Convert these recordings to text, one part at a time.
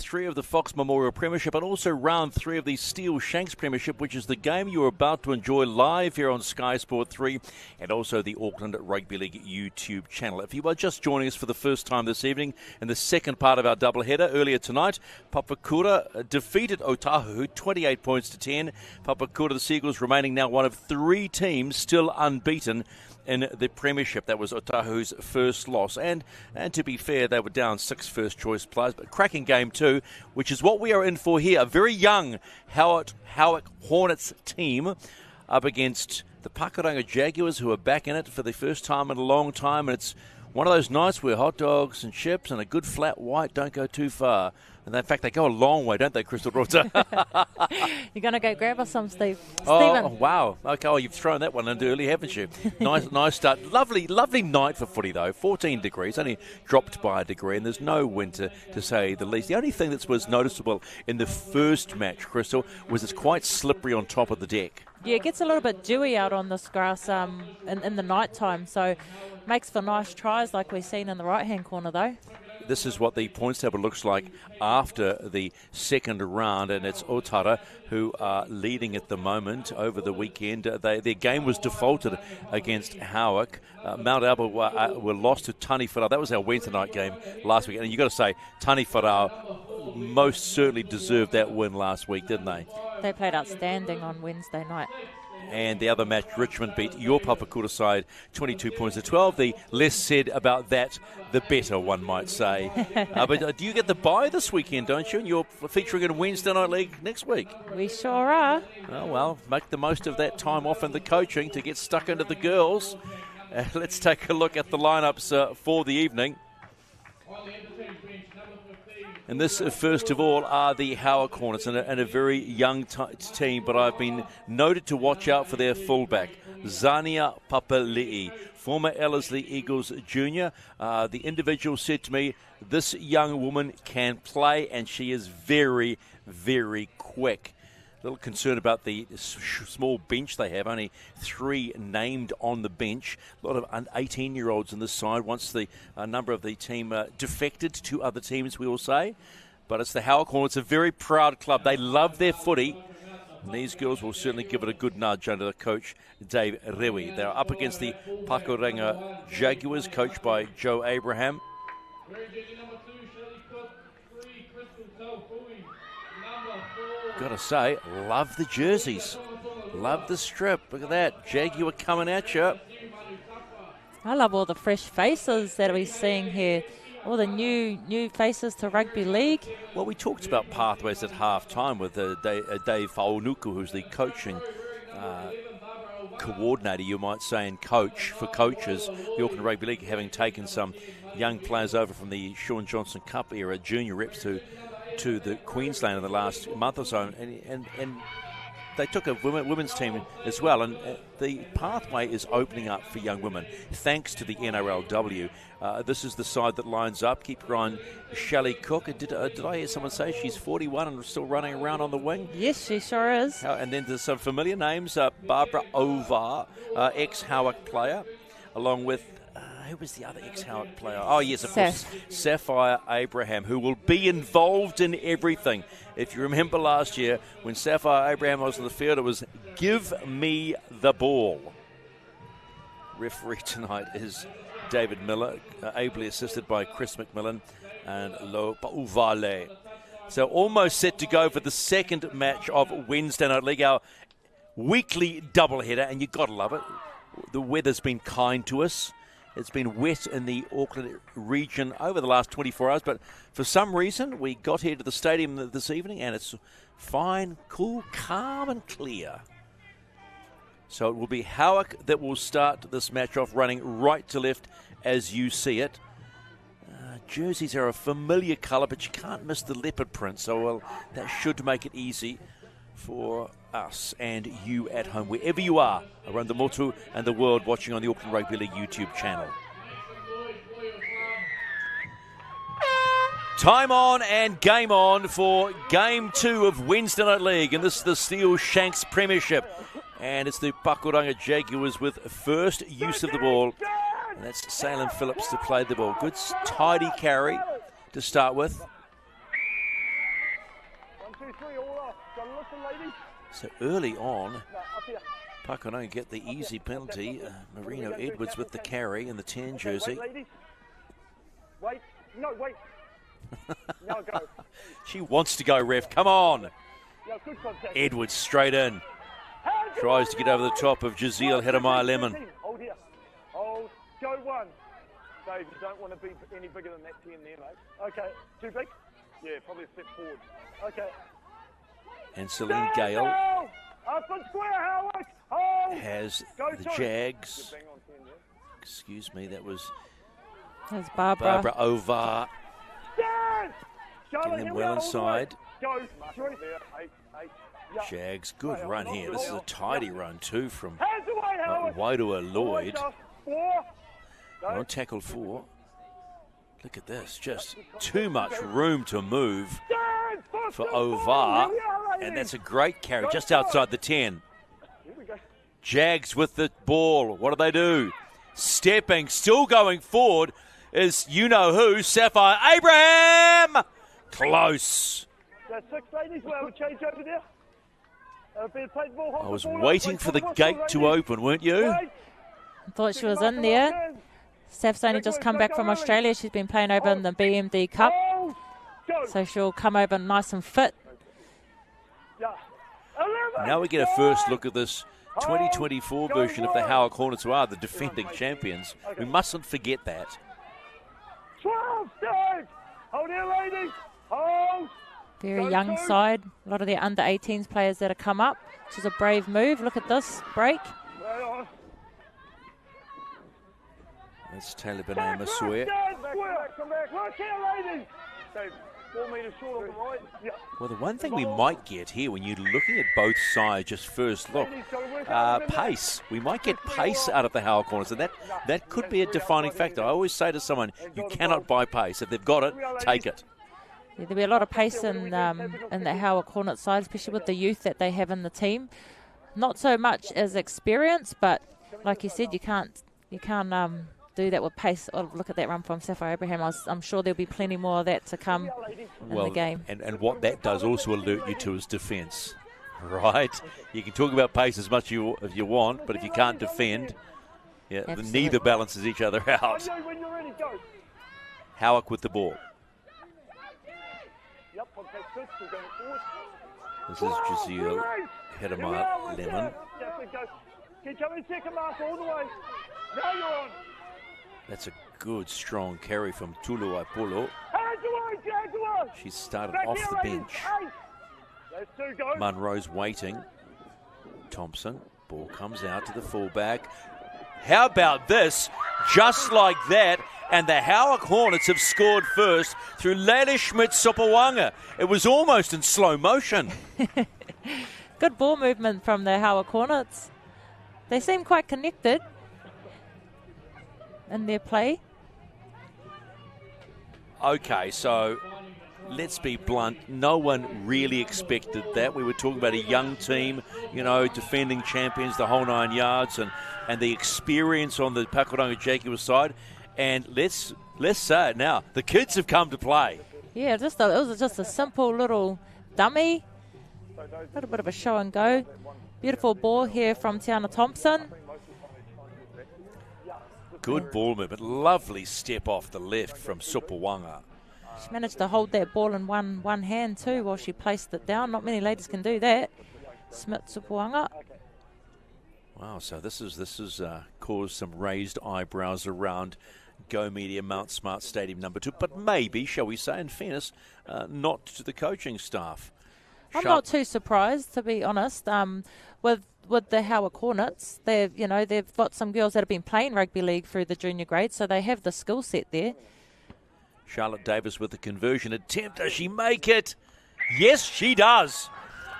3 of the Fox Memorial Premiership and also round 3 of the Steele-Shanks Premiership, which is the game you're about to enjoy live here on Sky Sport 3 and also the Auckland Rugby League YouTube channel. If you are just joining us for the first time this evening in the second part of our doubleheader, earlier tonight, Pakuranga defeated Otahu 28 points to 10. Pakuranga, the Seagulls, remaining now one of 3 teams still unbeaten in the Premiership. That was Otahu's first loss. And to be fair, they were down 6 first-choice players. But cracking game too, which is what we are in for here. A very young Howick Hornets team up against the Pakuranga Jaguars, who are back in it for the first time in a long time. And it's one of those nights where hot dogs and chips and a good flat white don't go too far. And in fact, they go a long way, don't they, Crystal Rota? You're going to go grab us some, Steve. Oh, Stephen. wow. Okay, well, you've thrown that one in early, haven't you? Nice start. Lovely night for footy, though. 14 degrees, only dropped by a degree, and there's no winter, to say the least. The only thing that was noticeable in the first match, Crystal, was it's quite slippery on top of the deck. Yeah, it gets a little bit dewy out on this grass in the night time, so makes for nice tries like we've seen in the right-hand corner, though. This is what the points table looks like after the second round, and it's Otara who are leading at the moment. Over the weekend, their game was defaulted against Howick. Mount Albert were lost to Taniwharau. That was our Wednesday night game last week, and you've got to say, Taniwharau most certainly deserved that win last week, didn't they? They played outstanding on Wednesday night. And the other match, Richmond beat your Pakuranga side 22 points to 12. The less said about that, the better, one might say. But do you get the bye this weekend, don't you? And you're featuring in Wednesday Night League next week. We sure are. Oh, well, make the most of that time off in the coaching to get stuck into the girls. Let's take a look at the lineups for the evening. And this, first of all, are the Howick Hornets, and a very young team, but I've been noted to watch out for their fullback, Zania Papali'i, former Ellerslie Eagles junior. The individual said to me, this young woman can play, and she is very, very quick. A little concerned about the small bench they have, only 3 named on the bench. A lot of 18-year-olds on this side once the number of the team defected to other teams, we will say. But it's the Howick Hornets, a very proud club. They love their footy. And these girls will certainly give it a good nudge under the coach, Dave Rewi. They're up against the Pakuranga Jaguars, coached by Joe Abraham. Got to say, love the jerseys. Love the strip. Look at that. Jaguar coming at you. I love all the fresh faces that we're seeing here. All the new faces to rugby league. Well, we talked about pathways at half-time with Dave Faunuku, who's the coaching coordinator, you might say, and coach for coaches. The Auckland Rugby League having taken some young players over from the Sean Johnson Cup era, junior reps to the Queensland in the last month or so, and they took a women's team as well, and the pathway is opening up for young women thanks to the NRLW. This is the side that lines up. Keep your eye on Shelley Cook. Did I hear someone say she's 41 and still running around on the wing? Yes, she sure is. And then there's some familiar names, Barbara Ovar, ex-Howick player, along with who was the other ex-Howick player? Oh, yes, of course, Sapphire Abraham, who will be involved in everything. If you remember last year, when Sapphire Abraham was on the field, it was, give me the ball. Referee tonight is David Miller, ably assisted by Chris McMillan and Lo Pauvale. So almost set to go for the second match of Wednesday Night League, our weekly doubleheader, and you've got to love it. The weather's been kind to us. It's been wet in the Auckland region over the last 24 hours, but for some reason we got here to the stadium this evening and it's fine, cool, calm and clear. So it will be Howick that will start this match off, running right to left as you see it. Jerseys are a familiar colour, but you can't miss the leopard print, so well, that should make it easy for us and you at home, wherever you are around the motu and the world, watching on the Auckland Rugby League YouTube channel. Time on and game on for Game 2 of Wednesday Night League, and this is the Steele-Shanks Premiership. And it's the Pakuranga Jaguars with first use of the ball. And that's Salem Phillips to play the ball. Good tidy carry to start with. So early on, Pakuranga get the easy penalty. Marino Edwards with the carry in the 10 jersey. Wait. No, wait. Now go. She wants to go, ref. Come on. Yeah, good contact. Edwards straight in. Tries to get over the top of Jazeel Hedemaya Lemon. Hold here. Hold. Go one. Dave, you don't want to be any bigger than that 10 there, mate. Okay. Too big? Yeah, probably a step forward. Okay. And Celine Gale Up and square, Howick. Hold. has the Jags. Excuse me, that was There's Barbara. Ovar. Stand. Getting them well inside. Go. 3. 8. Yeah. Jags, good run here. This is a tidy run too from Hands away, Howick. Waidua Lloyd. 4. On tackle 4. Look at this, just too much room to move for Ovar. And that's a great carry just outside the 10. Jags with the ball. What do? Stepping, still going forward is you-know-who, Sapphire Abraham. Close. That's 6 ladies. We'll have a change over there. I was waiting for the gate to open, weren't you? I thought she was in there. Steph's only just come back from Australia. She's been playing over in the BMD Cup. So she'll come over nice and fit. Now we get a first look at this 2024 version of the Howick Hornets, who are the defending champions. We mustn't forget that. 12, Steve! Hold here, ladies! Hold! Very young side. A lot of their under-18s players that have come up, which is a brave move. Look at this break. That's Taylor Benay Massoya. Come back. Look here, ladies! 4 metres short of the right. Yeah. Well, the one thing we might get here when you're looking at both sides, just first look, pace. We might get pace out of the Howick Hornets, and that could be a defining factor. I always say to someone, you cannot buy pace. If they've got it, take it. Yeah, there'll be a lot of pace in the Howick Hornets side, especially with the youth that they have in the team. Not so much as experience, but like you said, you can't do that with pace. Oh, look at that run from Sapphire Abraham. I'm sure there'll be plenty more of that to come in the game. And what that does also alert you to is defence, right? You can talk about pace as much as you want, but if you can't defend, neither balances each other out. Howick with the ball. This is Jazeel Hedemaya Lemon. That's a good, strong carry from Tulu Aipolo. She started off the bench. Munro's waiting. Thompson, ball comes out to the fullback. How about this? Just like that, and the Howick Hornets have scored first through Leila Schmidt-Sopawanga. It was almost in slow motion. Good ball movement from the Howick Hornets. They seem quite connected in their play. Okay, so let's be blunt. No one really expected that. We were talking about a young team, defending champions, the whole 9 yards, and the experience on the Pakuranga Jaguars side. And let's say it now, the kids have come to play. Yeah, it was just a simple little dummy. A little bit of a show and go. Beautiful ball here from Tiana Thompson. Good ball movement. Lovely step off the left from Supawanga. She managed to hold that ball in one hand too while she placed it down. Not many ladies can do that. Supawanga. Wow, so this is caused some raised eyebrows around Go Media Mount Smart Stadium number 2. But maybe, shall we say, in fairness, not to the coaching staff. I'm not too surprised, to be honest. With the Howick Hornets, they've got some girls that have been playing rugby league through the junior grade, so they have the skill set there. Charlotte Davis with the conversion attempt. Does she make it? Yes, she does.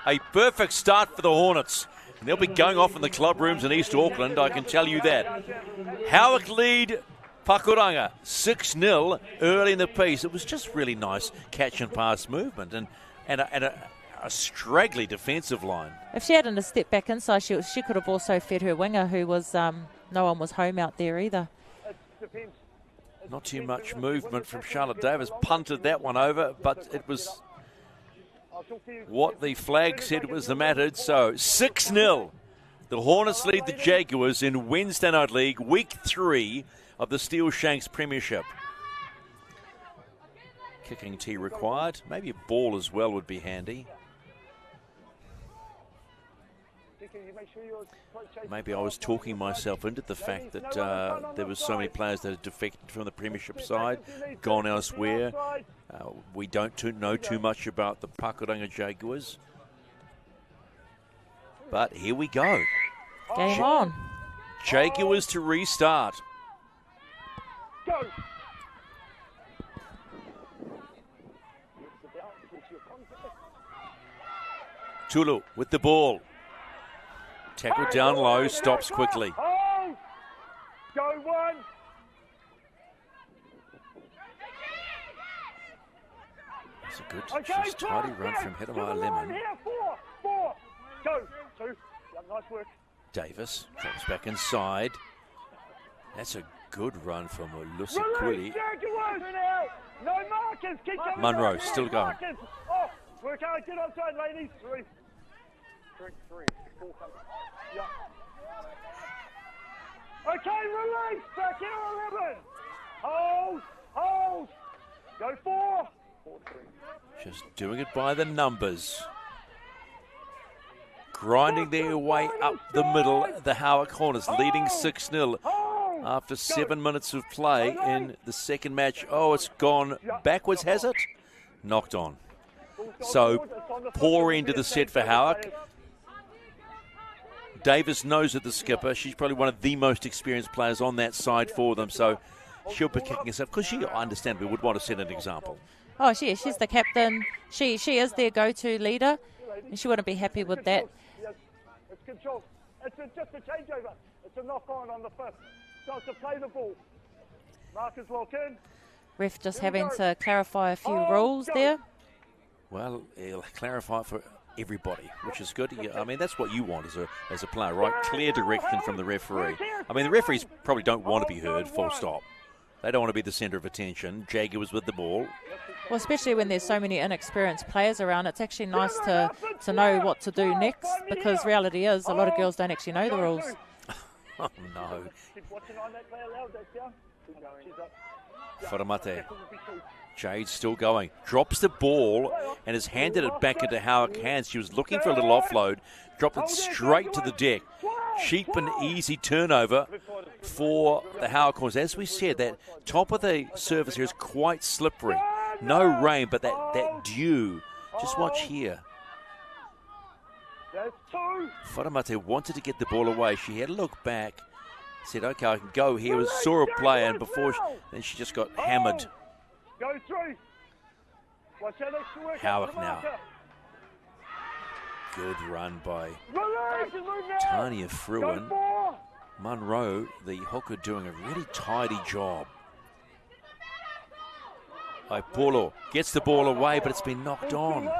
A perfect start for the Hornets. And they'll be going off in the club rooms in East Auckland, I can tell you that. Howick lead Pakuranga 6-0 early in the piece. It was just really nice catch and pass movement and a straggly defensive line. If she hadn't stepped back inside, she could have also fed her winger, who was no one was home out there either. Not too much movement from Charlotte Davis. Punted that one over, but it was what the flag said was the matter. So 6-0. The Hornets lead the Jaguars in Wednesday Night League, Week 3 of the Steele-Shanks Premiership. Kicking tee required. Maybe a ball as well would be handy. Maybe I was talking myself into the fact that there were so many players that had defected from the Premiership side, gone elsewhere. We don't know too much about the Pakuranga Jaguars. But here we go. Game on. Jaguars to restart. Go. Tulu with the ball. Tackle down low, stops quickly. Oh, go one. That's a good, just tidy run from Hedemar Lemon. Four. Go. Two. Yep, nice work. Davis drops back inside. That's a good run from Ulusa Kuli. No markers. Keep going. Munro still going. Oh, work hard. Get outside, ladies. Three. Four. Yeah. Okay, release. Back in 11. Hold. Go 4. 4-3. Just doing it by the numbers. Grinding their way up the middle. The Howick Hornets leading 6-0 after 7 minutes of play in the second match. Oh, it's gone backwards, has it? Knocked on. So, poor end of the set for Howick. Davis knows it, the skipper. She's probably one of the most experienced players on that side for them. So, she'll be kicking herself because she understandably would want to set an example. Oh, she's the captain. She is their go-to leader, and she wouldn't be happy with that. It's control. It's just a changeover. It's a knock-on the fifth. Starts to play the ball. Markers lock in. Ref just having to clarify a few rules there. Well, he'll clarify it for everybody, which is good. I mean, that's what you want as a player, right? Clear direction from the referee. I mean, the referees probably don't want to be heard, full stop. They don't want to be the centre of attention. Jaguars with the ball. Well, especially when there's so many inexperienced players around, it's actually nice to know what to do next, because reality is a lot of girls don't actually know the rules. Oh, no. Keep watching on that player loud, that's down. Wharamate. Jade's still going. Drops the ball and has handed it back into Howick hands. She was looking for a little offload. Dropped it straight to the deck. Cheap and easy turnover for the Howick Hornets. As we said, that top of the surface here is quite slippery. No rain, but that dew. Just watch here. Wharamate wanted to get the ball away. She had a look back. Said, okay, I can go here. Saw a play, and then she just got hammered. Go through. Watch that extra work. Howick now. Good run by Tania Fruin. Munro, the hooker, doing a really tidy job. Ipolo gets the ball away, but it's been knocked on.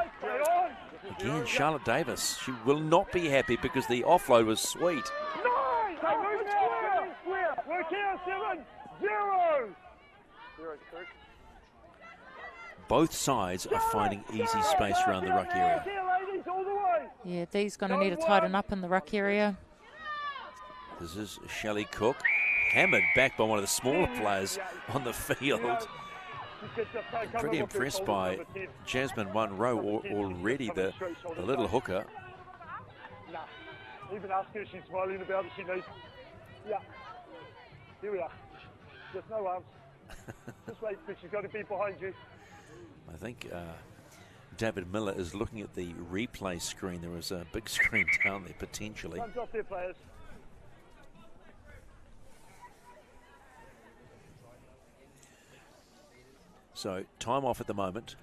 Again, Charlotte Davis. She will not be happy because the offload was sweet. Work here, 7-0. Both sides are finding easy space around the ruck area. Yeah, Dee's going to need to tighten up in the ruck area. This is Shelley Cook, hammered back by one of the smaller players on the field. I'm pretty impressed by Jasmine Munro already, the little hooker. Even ask her, she's smiling about it, she needs. Yeah, here we are. There's no arms. Just wait, because she's got to be behind you. I think David Miller is looking at the replay screen. There was a big screen down there, potentially. Comes off there, players. So, time off at the moment.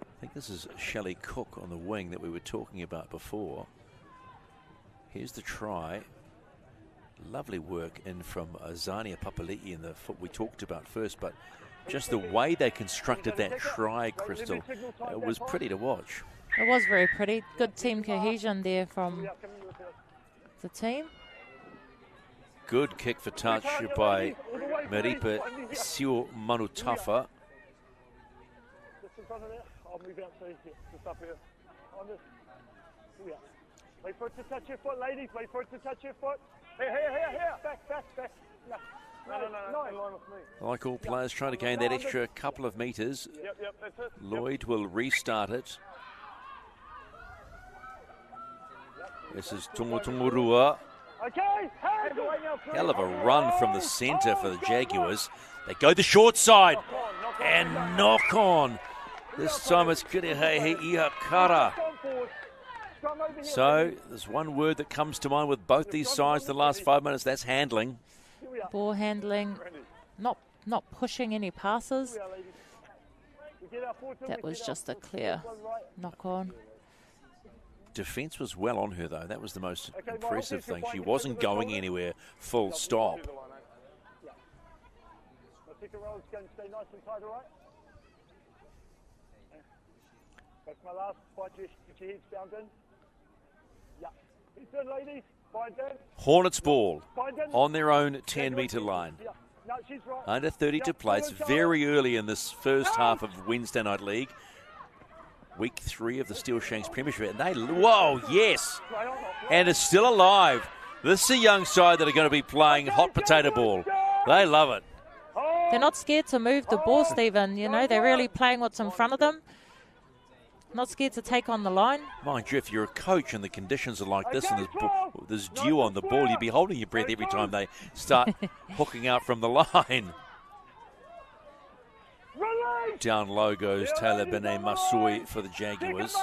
I think this is Shelley Cook on the wing that we were talking about before. Here's the try. Lovely work in from Zania Papali'i in the foot we talked about first, but just the way they constructed that try, Crystal, was pretty to watch. It was very pretty. Good team cohesion there from the team. Good kick for touch by Maripa Siu Manutafa. I'll move out so just up here. On this. Here. Wait for it to touch your foot, ladies. Wait for it to touch your foot. Here. Back. No. In line with me. Like all players trying to gain that extra couple of metres. Yep, that's it. Lloyd will restart it. This is Tongotongorua. Okay. Hell of a run from the centre for the Jaguars. They go the short side and knock on. This time it's Kirihei Ihakara. So there's one word that comes to mind with both these sides the last 5 minutes. That's handling. Ball handling, not pushing any passes. That was just a clear knock on. Defence was well on her, though. That was the most impressive thing. She wasn't going anywhere, full stop. That's my last spot. Your head's down in. Yeah. He's in, ladies. Hornets ball on their own 10-metre line. Under 30 to play. It's very early in this first half of Wednesday Night League. Week 3 of the Steele-Shanks Premiership. And whoa, yes. And it's still alive. This is a young side that are going to be playing hot potato ball. They love it. They're not scared to move the ball, Stephen. You know, they're really playing what's in front of them. Not scared to take on the line. Mind you, if you're a coach and the conditions are like this and there's dew on the ball, you'd be holding your breath every time they start hooking out from the line. Down low goes Taylor Bene Masui for the Jaguars.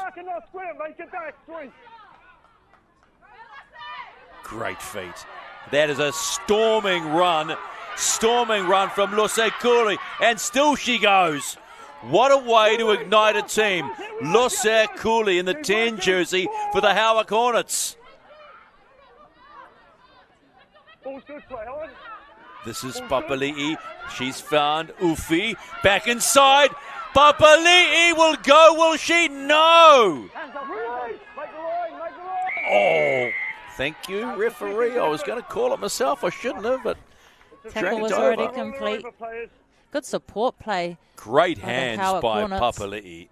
Great feat. That is a storming run from Losekuri, and still she goes. What a way to ignite a team. Losekuri in the 10 jersey for the Howick Hornets. This is Papali'i. She's found Ufi. Back inside. Papali'i will go, will she? No! Oh, thank you, referee. I was going to call it myself. I shouldn't have, but tackle was already complete. Good support play. Great hands by Papali'i.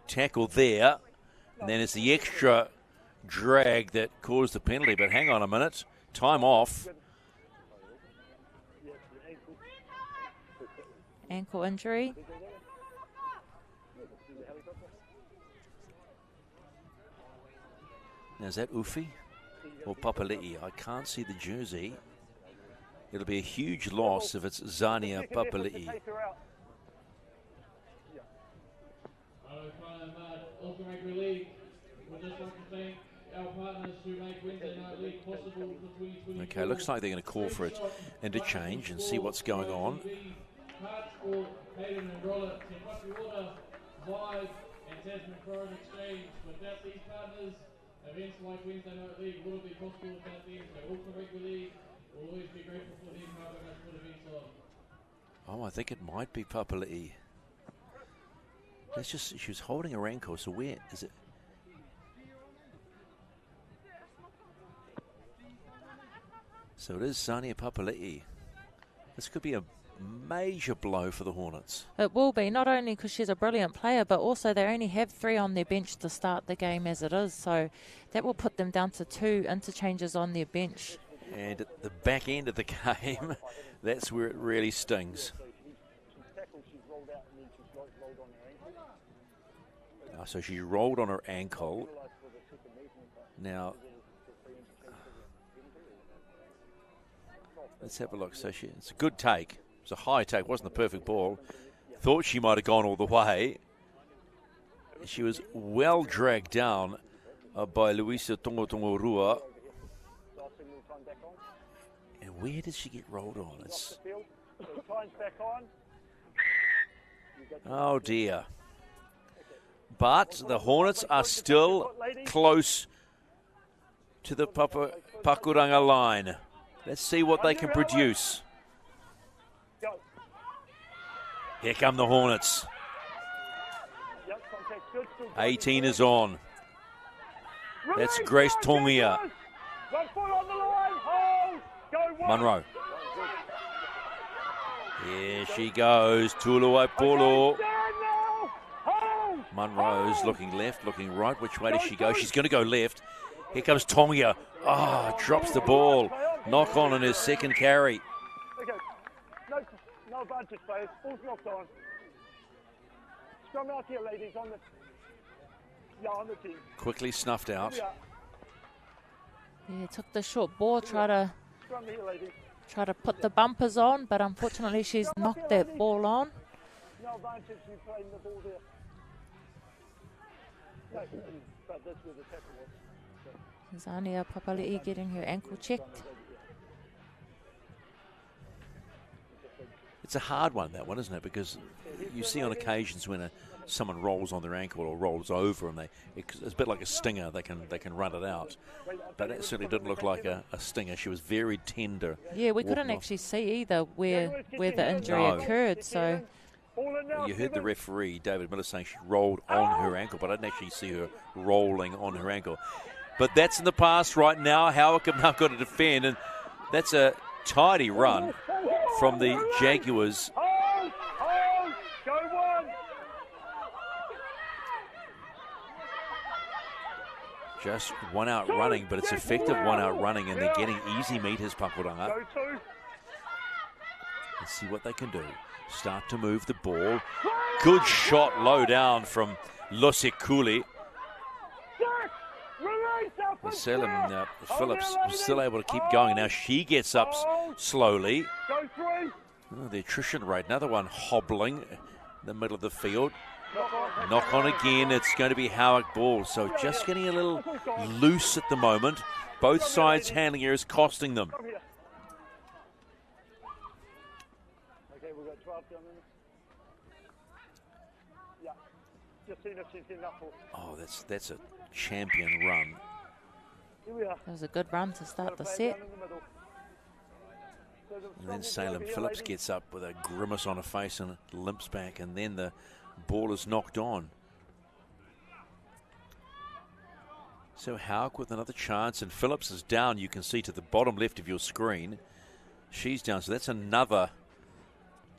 Tackle there. And then it's the extra drag that caused the penalty. But hang on a minute. Time off. Ankle injury. Now is that Ufi or Papali'i? I can't see the jersey. It'll be a huge loss if it's Zania Papali'i. Okay, looks like they're going to call for it interchange and see what's going on. Events like Wednesday Night League wouldn't be possible without them. So Auckland Rugby League will always be grateful for them helping us put events on. Oh, I think it might be Papali'i. That's just, she was holding her ankle, so where is it? So it is Zania Papali'i. This could be a major blow for the Hornets. It will be, not only because she's a brilliant player, but also they only have 3 on their bench to start the game as it is. So that will put them down to 2 interchanges on their bench. And at the back end of the game, that's where it really stings. So she rolled on her ankle. Now, let's have a look. So it's a good take. It's a high take. Wasn't the perfect ball. Thought she might have gone all the way. She was well dragged down by Luisa Tongotongorua. And where did she get rolled on? It's... Oh, dear. But the Hornets are still close to the Pakuranga line. Let's see what they can produce. Here come the Hornets. 18 is on. That's Grace Tongia. Here she goes. Tuluai Polo. Munro's looking left, looking right. Which way does she go? She's going to go left. Here comes Tongia. Oh, drops the ball. Knock on his second carry. Okay. No advantage, players. Ball's knocked on. Scrum out here, ladies, on the team. Quickly snuffed out. Yeah, took the short ball, try to put the bumpers on, but unfortunately she's knocked that ball on. No advantage, you playing the ball there. No, but that's where the tackle was. Zania Papali'i getting her ankle checked. It's a hard one, that one, isn't it? Because you see on occasions when someone rolls on their ankle or rolls over, and it's a bit like a stinger. They can run it out, but that certainly didn't look like a stinger. She was very tender. Yeah, we couldn't actually see either where the injury occurred. So you heard the referee David Miller saying she rolled on her ankle, but I didn't actually see her rolling on her ankle. But that's in the past right now. Howick have now got to defend, and that's a tidy run from the Jaguars. Go one. Just one out running, but it's effective one out running, and they're getting easy meat as Pakuranga. Go two. Let's see what they can do. Start to move the ball. Good shot low down from Losekuli. Salem Phillips was still able to keep going. Now she gets up slowly. Oh, the attrition rate, another one hobbling in the middle of the field. Knock on again. It's going to be Howick ball. So just getting a little loose at the moment. Both sides handling here is costing them. Okay, we've got 12 down there. Yeah. Just seeing if she's getting up. Oh, that's a champion run. Here we are. that was a good run to start the set. And then Salem Phillips gets up with a grimace on her face and limps back, and then the ball is knocked on. So Howick with another chance, and Phillips is down. You can see to the bottom left of your screen. She's down, so that's another,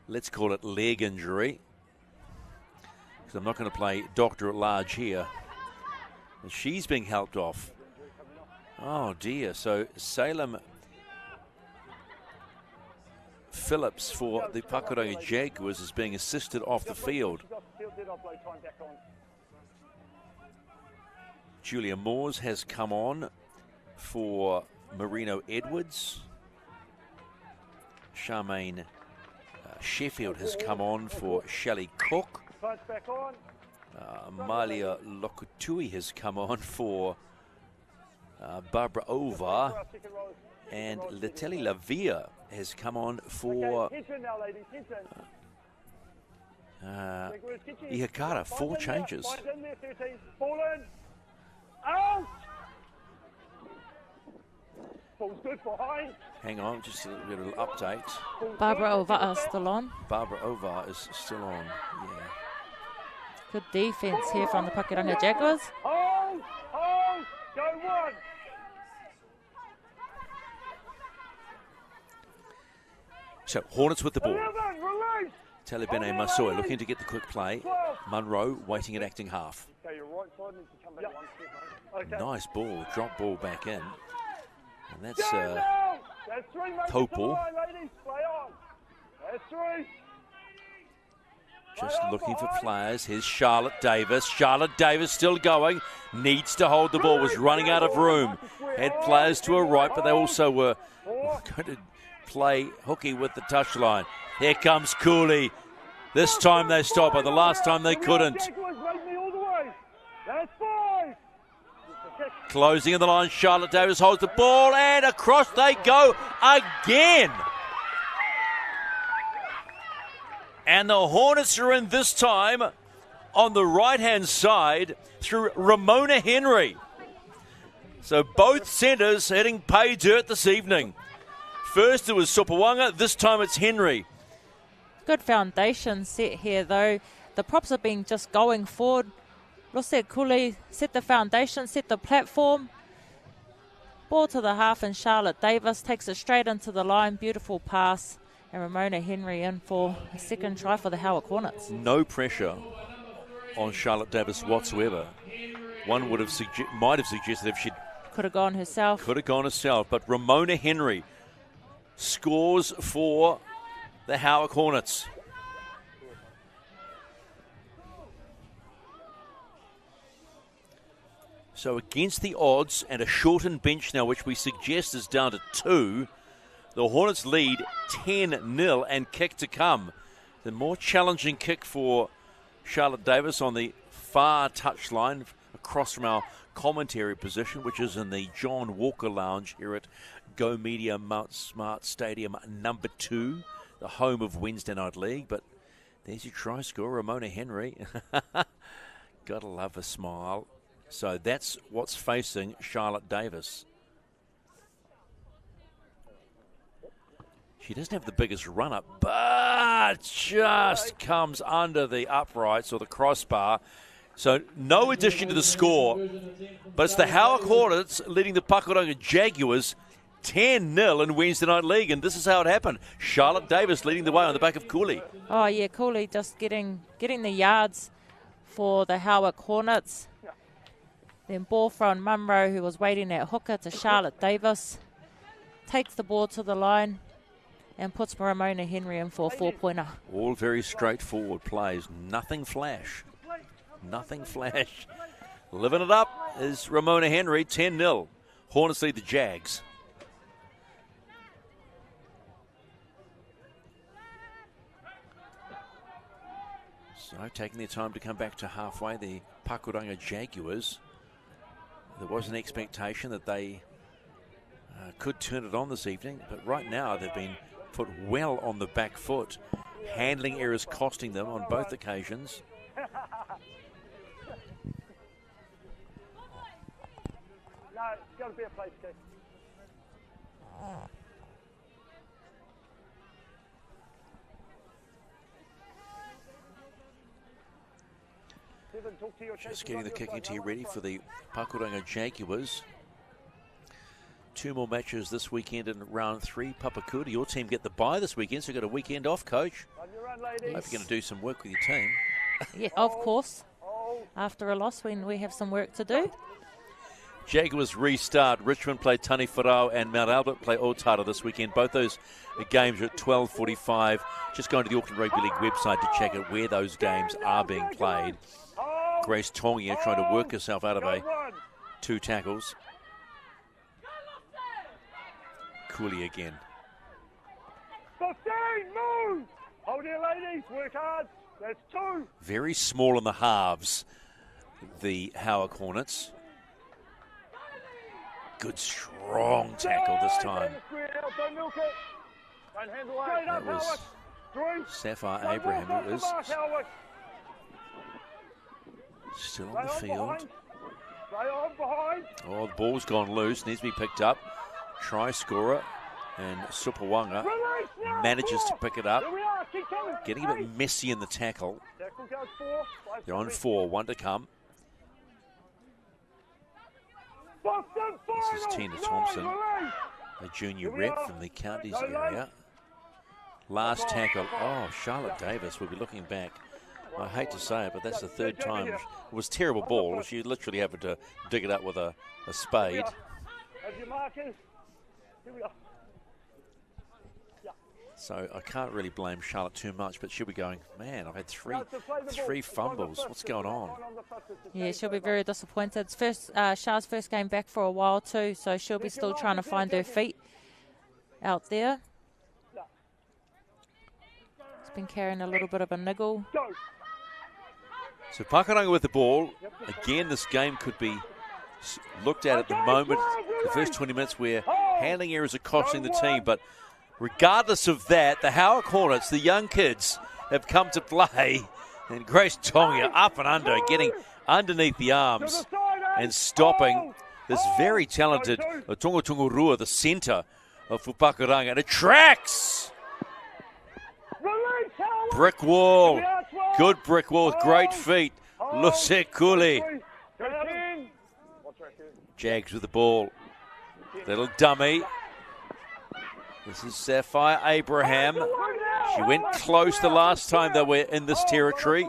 let's call it leg injury. Because I'm not going to play doctor at large here. And she's being helped off. Oh dear, so Salem Phillips for the Pakuranga Jaguars is being assisted off the field. Julia Moores has come on for Marino Edwards. Charmaine Sheffield has come on for Shelley Cook. Malia Lokutui has come on for Barbara Ovar. And Leteli Lavia has come on for Ihakara. 4 changes. Hang on, just a little update. Barbara Ovar is still on. Barbara Ovar is still on, yeah. Good defense here from the Pakuranga Jaguars. Hold, go one. So Hornets with the ball. Talibene Masoe looking to get the quick play. Munro waiting at acting half. Nice ball, drop ball back in. And that's Topol. Just looking for players. Here's Charlotte Davis. Charlotte Davis still going. Needs to hold the ball. Was running out of room. Had players to her right, but they also were going to play hooky with the touchline. Here comes Cooley. This time they stop her. The last time they couldn't. Closing in the line. Charlotte Davis holds the ball, and across they go again. And the Hornets are in this time on the right-hand side through Ramona Henry. So both centres hitting pay dirt this evening. First it was Supawanga, this time it's Henry. Good foundation set here though. The props have been just going forward. Rosette Cooley set the foundation, set the platform. Ball to the half, and Charlotte Davis takes it straight into the line. Beautiful pass. And Ramona Henry in for a second try for the Howick Hornets. No pressure on Charlotte Davis whatsoever. One would have might have suggested if she'd could have gone herself. But Ramona Henry scores for the Howick Hornets. So against the odds and a shortened bench now, which we suggest is down to 2, the Hornets lead 10-0 and kick to come. The more challenging kick for Charlotte Davis on the far touchline across from our commentary position, which is in the John Walker Lounge here at Go Media Mount Smart Stadium number 2, the home of Wednesday Night League. But there's your try scorer, Ramona Henry. Gotta love a smile. So that's what's facing Charlotte Davis. She doesn't have the biggest run-up, but just comes under the uprights or the crossbar. So no addition to the score, but it's the Howick Hornets leading the Pakuranga Jaguars 10-0 in Wednesday Night League, and this is how it happened. Charlotte Davis leading the way on the back of Cooley. Oh, yeah, Cooley just getting the yards for the Howick Hornets. Then ball from Munro, who was waiting at hooker, to Charlotte Davis. Takes the ball to the line and puts Ramona Henry in for a 4-pointer. All very straightforward plays. Nothing flash. Nothing flash. Living it up is Ramona Henry, 10-0. Hornets lead the Jags. So taking their time to come back to halfway, the Pakuranga Jaguars. There was an expectation that they could turn it on this evening, but right now they've been put well on the back foot. Handling errors costing them on both occasions. No, it's got to be a place kick. Just getting the kicking tee ready for the Pakuranga Jaguars. 2 more matches this weekend in round 3. Papakura, your team get the bye this weekend, so you've got a weekend off, Coach. Hope you're going to do some work with your team. Yeah, of course. After a loss, we have some work to do. Jaguars restart. Richmond play Tani Wharau and Mount Albert play Otara this weekend. Both those games are at 12:45. Just going to the Auckland Rugby League website to check out where those games are being played. Grace Tongia trying to work herself out of 2 tackles. Cooley again. 15, move! Hold it, ladies, work hard. That's 2. Very small in the halves, the Howick Hornets. Good strong tackle this time. That was Sapphire Abraham, who is still on the field. Oh, the ball's gone loose, needs to be picked up. Try scorer, and Supawanga manages to pick it up. Getting a bit messy in the tackle. They're on 4, 1 to come. This is Tina Thompson, a junior rep from the counties area. Last tackle. Oh, Charlotte Davis will be looking back. I hate to say it, but that's the 3rd time. It was terrible ball. She literally had to dig it up with a spade. So I can't really blame Charlotte too much, but she'll be going, man, I've had three fumbles. What's going on? Yeah, she'll be very disappointed. It's Char's first game back for a while too, so she'll be still trying to find her feet out there. It's been carrying a little bit of a niggle. So Pakuranga with the ball. Again, this game could be looked at the moment. The first 20 minutes where handling errors are costing the team, but regardless of that, the Howick Hornets, the young kids, have come to play. And Grace Tongia up and under, getting underneath the arms and stopping this very talented Tonga Tungurua, the centre of Pakuranga. And it tracks! Brick wall. Good brick wall with great feet. Luce Cooley. Jags with the ball. Little dummy. This is Sapphire Abraham. She went close the last time they were in this territory.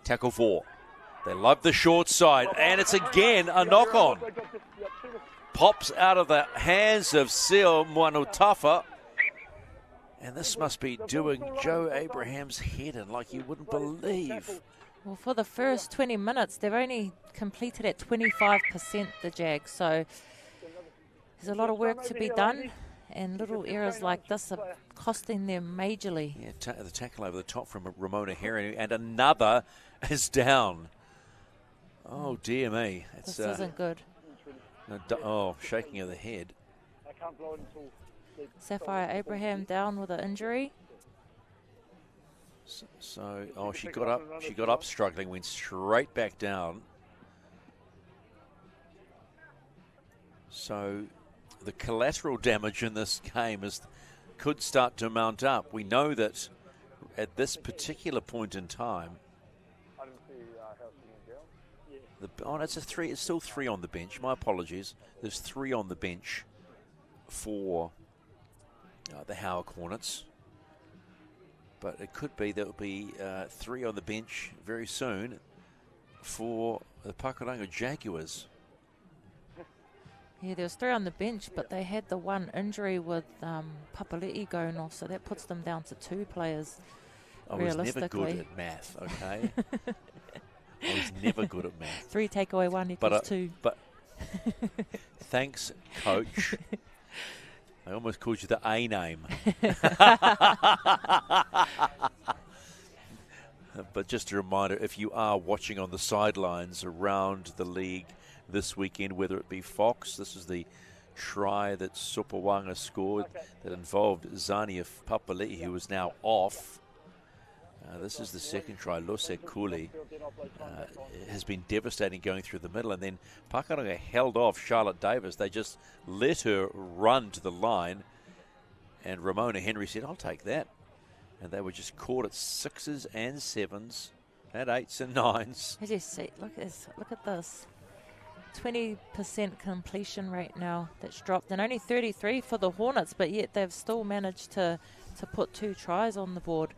Tackle 4. They love the short side, and it's again a knock-on. Pops out of the hands of Seal Moanotafa. And this must be doing Joe Abraham's head in like you wouldn't believe. Well, for the first 20 minutes, they've only completed at 25%, the Jags. So there's a lot of work to be done, and little errors like this are costing them majorly. Yeah, the tackle over the top from Ramona Henry, and another is down. Oh, dear me. This isn't good. Shaking of the head. Sapphire Abraham down with an injury. She got up. She got up struggling, went straight back down. So the collateral damage in this game could start to mount up. We know that at this particular point in time. It's still 3 on the bench. My apologies. There's 3 on the bench for the Howick Hornets. But it could be there'll be 3 on the bench very soon for the Pakuranga Jaguars. Yeah, there was 3 on the bench, but they had the one injury with Papali'i going off, so that puts them down to 2 players. I was never good at math, okay? I was never good at math. 3 take away 1 equals 2. But thanks, coach. I almost called you the A name. But just a reminder, if you are watching on the sidelines around the league this weekend, whether it be Fox, this is the try that Supawanga scored that involved Zania Papali'i, who is now off. This is the second try. Lose Kuli has been devastating going through the middle, and then Pakuranga held off Charlotte Davis. They just let her run to the line, and Ramona Henry said, I'll take that. And they were just caught at 6s and 7s, at 8s and 9s. As you see, look at this. 20% completion rate now that's dropped, and only 33 for the Hornets, but yet they've still managed to put 2 tries on the board.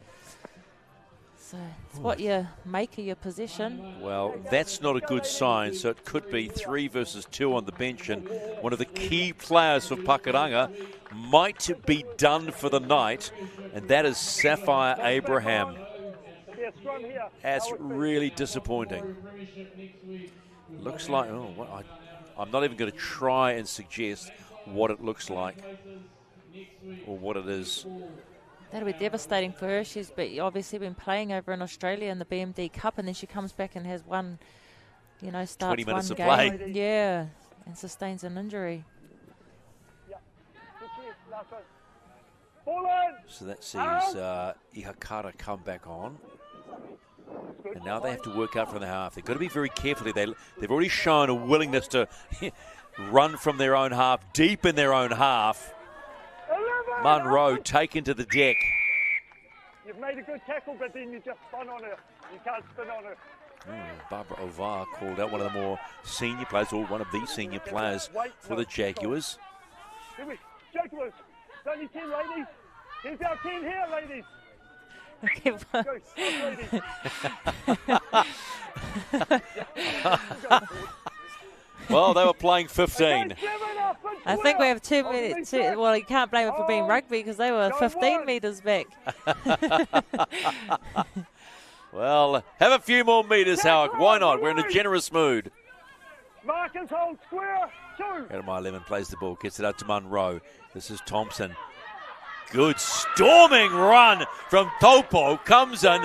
So it's what you make of your possession. Well, that's not a good sign. So it could be 3 versus 2 on the bench, and one of the key players for Pakuranga might be done for the night, and that is Sapphire Abraham. That's really disappointing. Looks like, I'm not even going to try and suggest what it looks like or what it is. That'll be devastating for her. She's obviously been playing over in Australia in the BMD Cup, and then she comes back and has starts 20 minutes one of game. play. Yeah, and sustains an injury. So that sees Ihakara come back on. And now they have to work out from the half. They've got to be very careful. They've already shown a willingness to run from their own half, deep in their own half. Munro taken to the deck. You've made a good tackle, but then you just spun on her. You can't spin on her. Barbara Ovar called out, one of the more senior players, or one of the senior players for the Jaguars. Jaguars, it's only 10 ladies. Here's our 10 here, ladies. Okay, well, they were playing 15. I think we have 2 minutes. Well, you can't blame it for being rugby because they were 15 metres back. Well, have a few more metres, Howick. Why not? We're in a generous mood. Marcus hold square, 2. Jeremiah Lemon plays the ball, gets it out to Munro. This is Thompson. Good storming run from Topo. Comes in,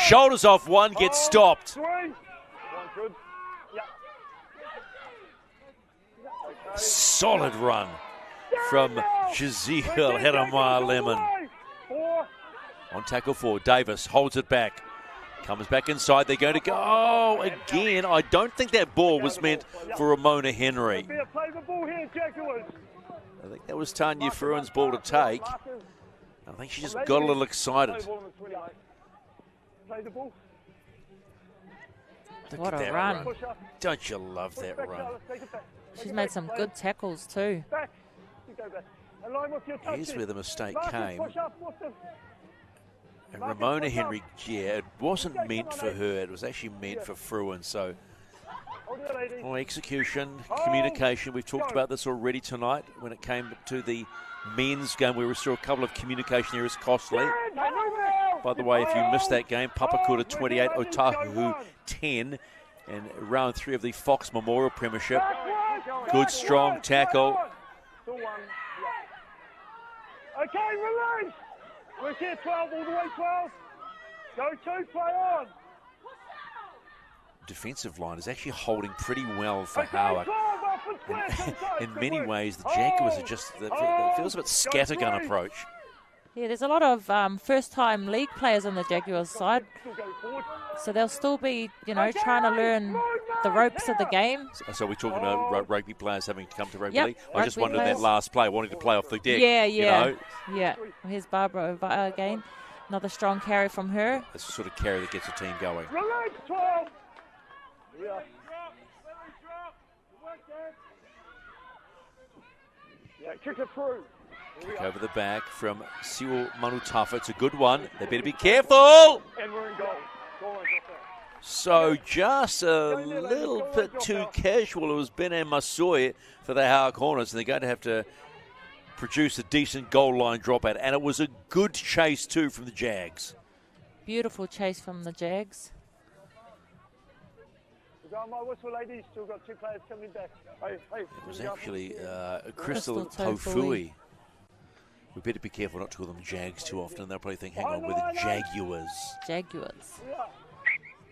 shoulders off one, gets stopped. 3. Good. Solid run from Jaziel Jeremiah Lemon. 4. On tackle 4, Davis holds it back. Comes back inside, they're going to go. Oh, again, I don't think that ball was meant for Ramona Henry. Play the ball here, Jaguars. I think that was Tanya Fruin's ball to take. I think she just got a little excited. Play the ball. Look What at a that run. Don't you love that run? She's made some good tackles too. Back. You go back. Align with your touches. Here's where the mistake Marcus, came. push up with the... And Marcus, Ramona push up. Henry, yeah, it wasn't meant for her. It was actually meant for Fruin. So, Hold it, ladies. well, execution, communication. We've talked about this already tonight when it came to the men's game where we saw a couple of communication errors costly. By the way, if you missed that game, Pakuranga 28, Otahu 10. And round 3 of the Fox Memorial Premiership. Good, strong tackle. Still one. Yeah. Okay, release. We're here, 12, all the way 12. Go 2, play on. Defensive line is actually holding pretty well for Okay, Howick. 12, up and square, inside, In good many work. ways, the Jaguars are just, it feels a bit scattergun approach. Yeah, there's a lot of first-time league players on the Jaguars side, Still go forward. so they'll still be, trying to learn the ropes of the game. So we're talking about rugby players having to come to rugby Yep, league. I just rugby wondered that players. last play, wanting to play off the deck. Yeah. You know, Here's Barbara over again. Another strong carry from her. it's the sort of carry that gets a team going. Release, 12. Yeah. Yeah, kick it through. Kick over the back from Siwa Manutafa. It's a good one. They better be careful. And we're in goal. Goal line, drop that. So just a little bit too casual. It was Ben and Masoy for the Howick Hornets, and they're going to have to produce a decent goal line dropout. And it was a good chase too from the Jags. Beautiful chase from the Jags. We're going my whistle, ladies. Still got 2 players coming back. Hey. It was actually Crystal Crystal Tofui. We better be careful not to call them Jags too often. They'll probably think, hang on, we're the Jaguars. Jaguars. Yeah.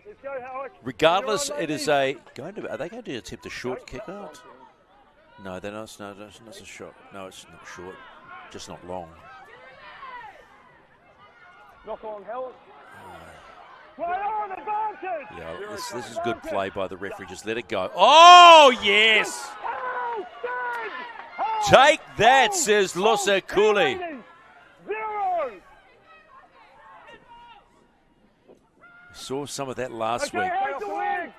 Let's go, Howick. Regardless, You're on, it is ladies. are they going to attempt a short kick out? No, they're not. No, that's a short. No, it's not short. Just not long. Knock on, Howick. Play on, advantage. Yeah, this is good play by the referee. Just let it go. Oh, yes! Take that, says Losa Cooley. 0. Saw some of that last week. How's the leg?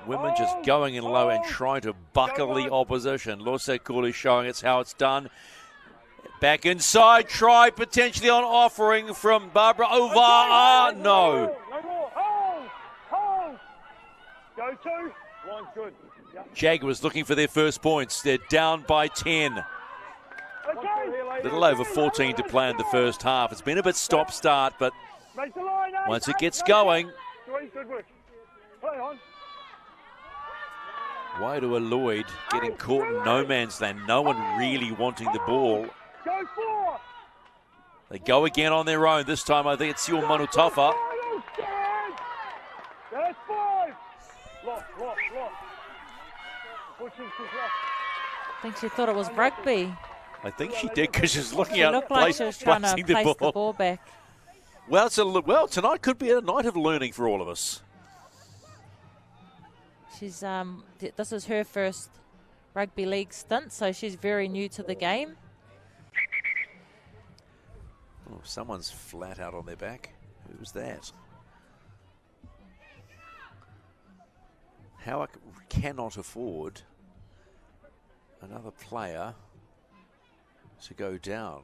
Women just going in low and trying to buckle the opposition. Losa Cooley showing us how it's done. Back inside, try potentially on offering from Barbara Ovar. No. No more. Hold. Go 2. Line's good. Yep. Jaguars looking for their first points. They're down by 10. Okay. Little over 14 to play in the first half. It's been a bit stop-start, but Make the line, once it gets going, 3, good work. Play on. Waitua Lloyd getting caught in no man's land. No one really wanting the ball. Go 4. They go again on their own. This time I think it's Siwa Manutafa. That's 5. Lock. Pushing to lock. I think she thought it was rugby. I think she did because she's looking She out, looked like she was trying to placing place the the ball. ball back. Well, tonight could be a night of learning for all of us. She's this is her first rugby league stint, so she's very new to the game. Oh, someone's flat out on their back. Who was that? Howick cannot afford another player to go down.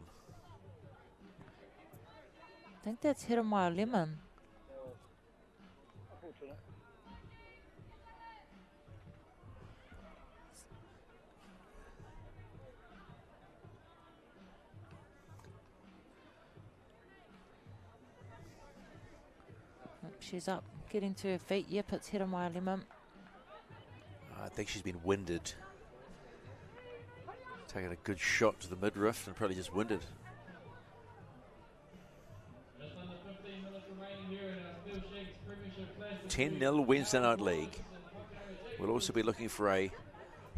I think that's Jeremiah Lemon. She's up, getting to her feet. Yep, it's Jeremiah Lemon. I think she's been winded. Taking a good shot to the midriff and probably just winded. Just under 15 minutes remaining here in our Steele-Shanks Premiership Classic. 10-0 Wednesday Night League. We'll also be looking for a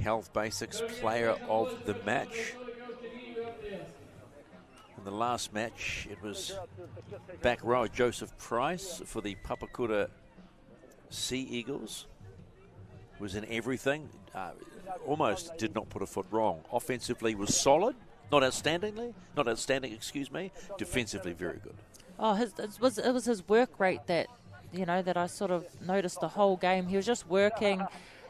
Health Basics player of the match. In the last match, it was back row Joseph Price for the Papakura Sea Eagles. Was in everything. Almost did not put a foot wrong. Offensively was solid. Not outstanding, excuse me. Defensively very good. Oh, it was his work rate that, that I sort of noticed the whole game. He was just working,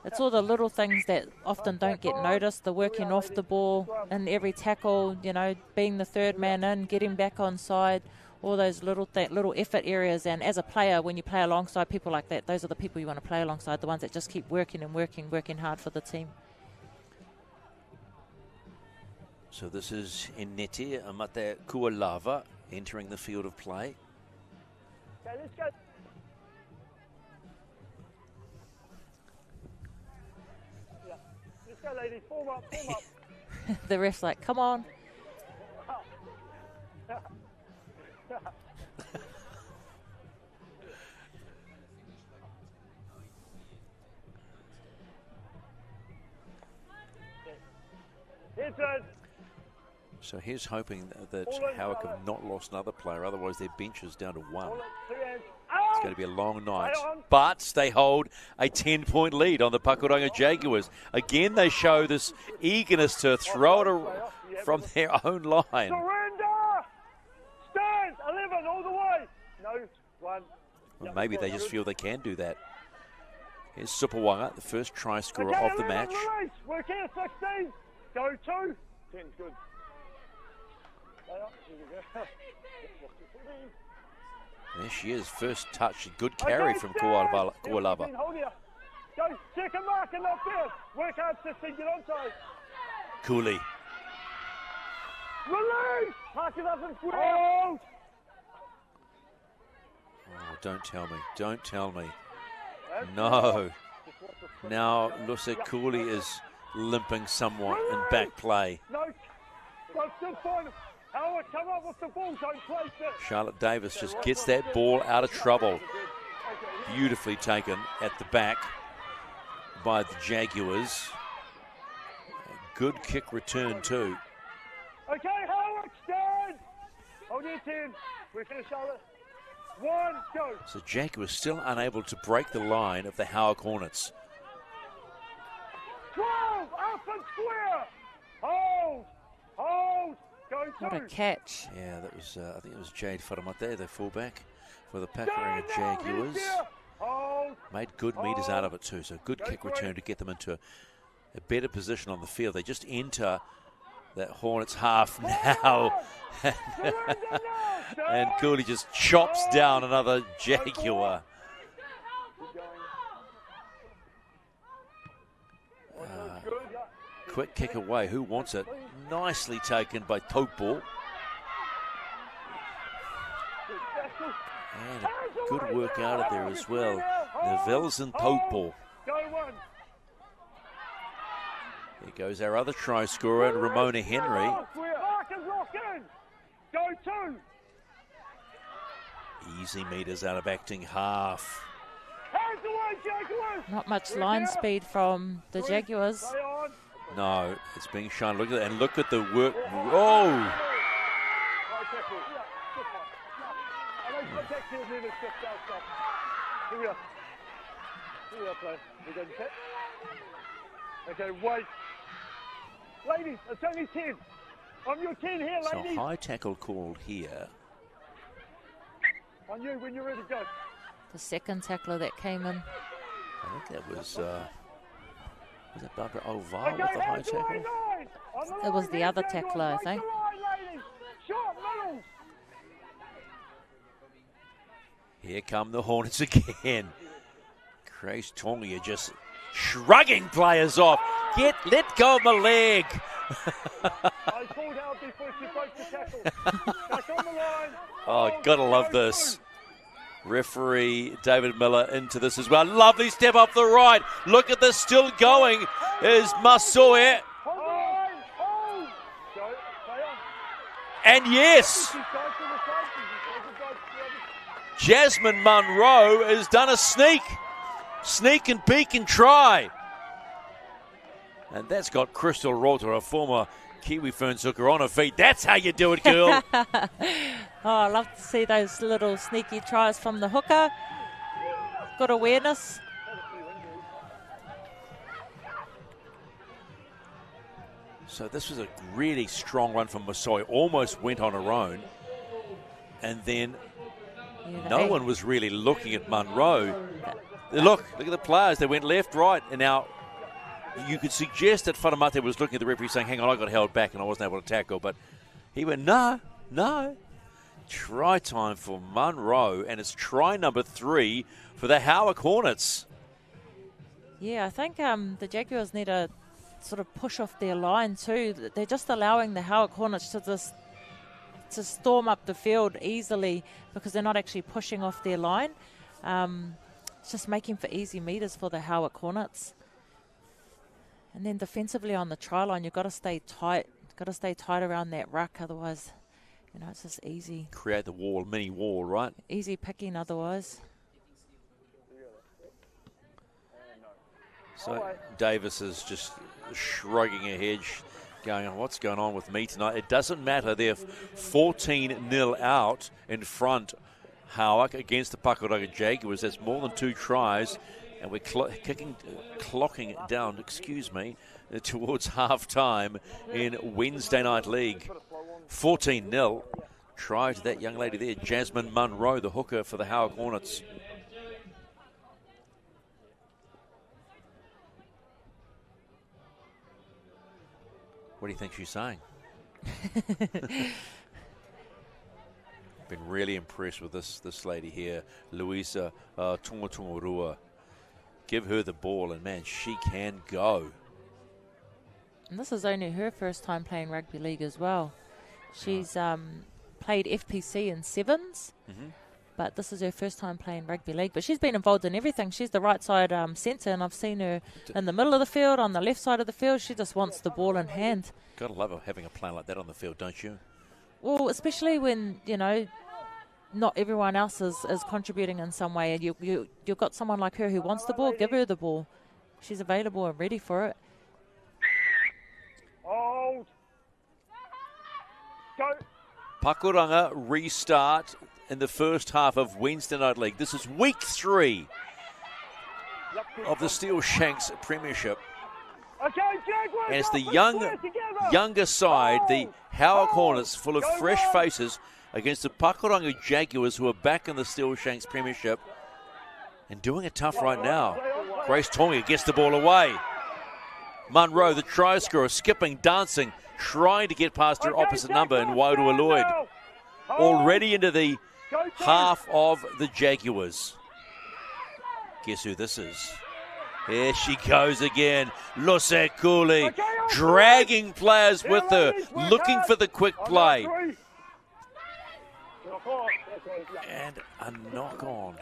it's all the little things that often don't get noticed, the working off the ball in every tackle, you know, being the third man in, getting back on side, all those little effort areas. And as a player, when you play alongside people like that, those are the people you want to play alongside, the ones that just keep working and working hard for the team. So this is Eneti Amate Kualava entering the field of play. Okay, let's go. Yeah. Let's go, ladies. Form up. The ref's like, come on. Here's it. So he's hoping that Howick have not lost another player, otherwise their bench is down to 1. It's going to be a long night. But they hold a 10-point lead on the Pakuranga Jaguars. Again, they show this eagerness to throw it from their own line. Surrender! Stand! 11 all the way! No, 1. Well, maybe they just feel they can do that. Here's Supawanga, the first try scorer of the match. Work here, 16. Go 2. 10, good. There she is, first touch, good carry from Kualava. Hold here. Go, second mark and not there. Work hard, 16, get on side. Cooley. Release! Parker doesn't square. Hold! Oh, don't tell me. No. Now, Lusa Cooley is limping somewhat in back play. No, still fine. Howard, come up with the ball, don't place it. Charlotte Davis just gets that ball out of trouble. Beautifully taken at the back by the Jaguars. A good kick return too. Okay, Howard, stand. Hold your 10. We're finished, Charlotte. 1, go. So Jaguars still unable to break the line of the Howick Hornets. 12, up and square. Hold. Go 2. What a catch. Yeah, that was, I think it was Jade Faramate, the fullback for the Pakuranga Jaguars. Made good meters out of it too, so good kick return to get them into a better position on the field. They just enter that Hornets half now. And Cooley just chops down another Jaguar. Quick kick away. Who wants it? Nicely taken by Taupo. And a good work out of there as well. Nevels and Taupo. Here goes our other try scorer, Ramona Henry. Go 2. Easy meters out of acting half. Hands away, Jaguars. Not much line speed from the Jaguars. No, it's being shown. Look at that, and look at the work. Oh! Okay, wait. Ladies, it's only 10. On your 10 here, ladies. So high tackle called here. On you when you're ready to go. The second tackler that came in. I think that was it Barbara Oval with the high tackle? It was the other tackler, I think. Here come the Hornets again. Grace Tonga just shrugging players off. Let go of my leg. I pulled out before she broke the tackle. Back on the line. Oh, gotta love this. Referee David Miller into this as well. Lovely step up the right. Look at this, still going is Masoe. And yes, Jasmine Munro has done a sneak and peek and try. And that's got Crystal Rota, a former Kiwi Ferns hooker, on her feet. That's how you do it, girl. Oh, I love to see those little sneaky tries from the hooker. Good awareness. So this was a really strong run from Masoe. Almost went on her own. And then no one was really looking at Munro. Look at the players. They went left, right, and now you could suggest that Whanamate was looking at the referee saying, hang on, I got held back and I wasn't able to tackle. But he went, no. Try time for Munro, and it's try number 3 for the Howick Hornets. Yeah, I think the Jaguars need to sort of push off their line too. They're just allowing the Howick Hornets to storm up the field easily because they're not actually pushing off their line. It's just making for easy meters for the Howick Hornets. And then defensively on the try line, you've got to stay tight. Got to stay tight around that ruck, otherwise, it's just easy. Create the wall, mini wall, right? Easy picking otherwise. So Davis is just shrugging her head, going, what's going on with me tonight? It doesn't matter. They're 14-0 out in front, Howick, against the Pakuranga Jaguars. That's more than 2 tries. And we're clocking down, towards half-time in Wednesday Night League. 14-0. Try to that young lady there, Jasmine Munro, the hooker for the Howick Hornets. What do you think she's saying? Been really impressed with this lady here, Louisa Tungotungorua. Give her the ball, and man, she can go. And this is only her first time playing rugby league as well. She's played FPC in sevens, but this is her first time playing rugby league. But she's been involved in everything. She's the right side centre, and I've seen her in the middle of the field, on the left side of the field. She just wants the ball in hand. Gotta love having a player like that on the field, don't you? Well, especially when, not everyone else is contributing in some way, and you've got someone like her who wants the ball. Give her the ball. She's available and ready for it. Hold. Go. Pakuranga restart in the first half of Wednesday Night League. This is week 3 of the Steele-Shanks Premiership. Okay, Jaguars, and it's the younger side, the Howick Hornets, full of fresh faces, against the Pakuranga Jaguars, who are back in the Steele-Shanks Premiership and doing it tough right now. Grace Tonga gets the ball away. Munro, the try scorer, skipping, dancing, trying to get past her opposite number in Wairua Lloyd. Already into the half of the Jaguars. Guess who this is? There she goes again. Lose Cooley, dragging players with her, looking for the quick play. And a knock on.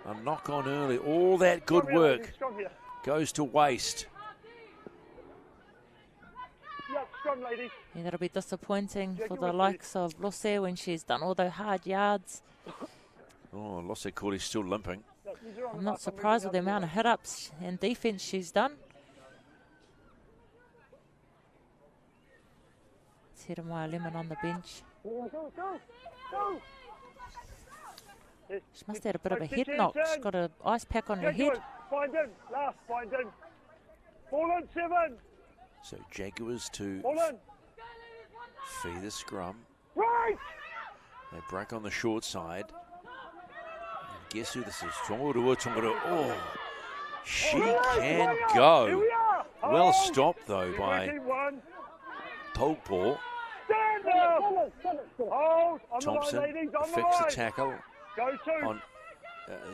A knock on early. All that good work goes to waste. Yeah, that'll be disappointing for the likes of Lose when she's done all those hard yards. Oh, Lose Cooley's still limping. I'm not surprised with the amount of hit-ups and defence she's done. It's Hiramaya Lemon on the bench. She must have had a bit of a head knock. She's got an ice pack on her head. Find him. Last, find him. Ball on 7. So Jaguars to feed the scrum. Right. They break on the short side. Guess who this is? Tongorua. Oh, she can go. Well stopped, though, by Taupo. Thompson fixed the tackle on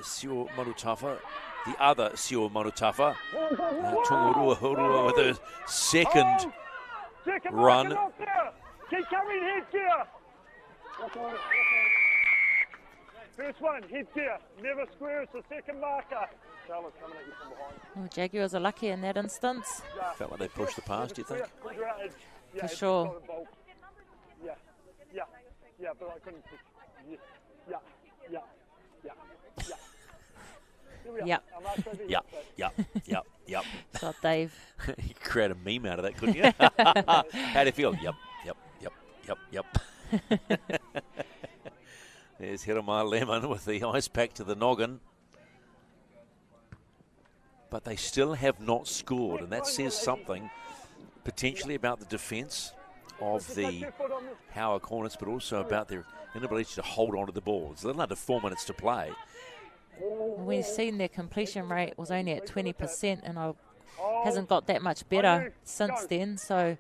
Sio Manutafa. The other Sio Manutafa. Tongorua with her second run. Keep coming, head gear. First one, head gear. Never squares the second marker. Charlotte's coming at you from behind. Well, Jaguars are lucky in that instance. Felt like they pushed the pass, do you think? For sure. Yeah, but I couldn't push. Yep. So Dave. You could create a meme out of that, couldn't you? How do you feel? Yep. There's Hiramaya Lemon with the ice pack to the noggin. But they still have not scored, and that says something potentially about the defence of the Howick Hornets, but also about their inability to hold on to the ball. It's a little under 4 minutes to play. We've seen their completion rate was only at 20%, and hasn't got that much better since then. So,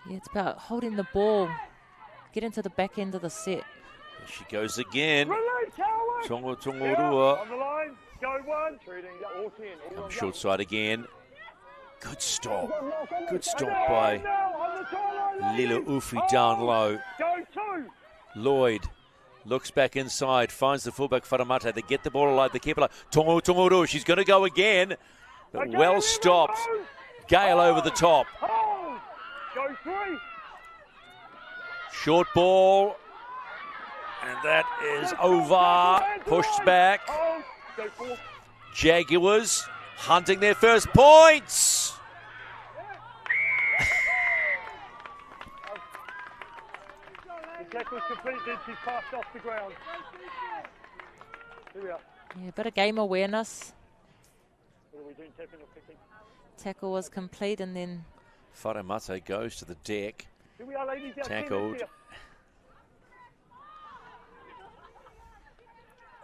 yeah, it's about holding the ball, get into the back end of the set. Here she goes again. Tonga On the line, go one. Comes short side again. Good stop. Good stop by Lila Ufi down low. Go two. Lloyd looks back inside, finds the fullback Wharamata. They get the ball alive, they keep it alive. Tonga, she's going to go again. But well stopped. Gale over the top. Go three. Short ball. And that is over. Pushed back. Go four. Jaguars hunting their first points. The tackle's completed. She's passed off the ground. Here we are. Yeah, a bit of game awareness. What are we doing, tapping or kicking? Tackle was complete, and then Wharamata goes to the deck. Here we are, ladies. Tackled.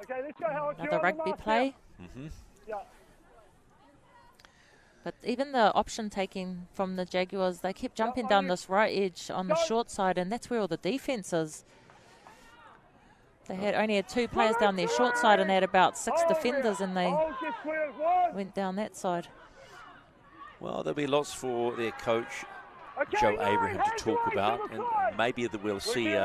Okay, let's go, Howard. another rugby play. Yeah. But even the option taking from the Jaguars, they kept jumping down this right edge on the short side, and that's where all the defence is. They only had 2 players down their short side, and they had about 6 defenders, and they went down that side. Well, there'll be lots for their coach, Joe Abraham, to talk about, and maybe that we'll see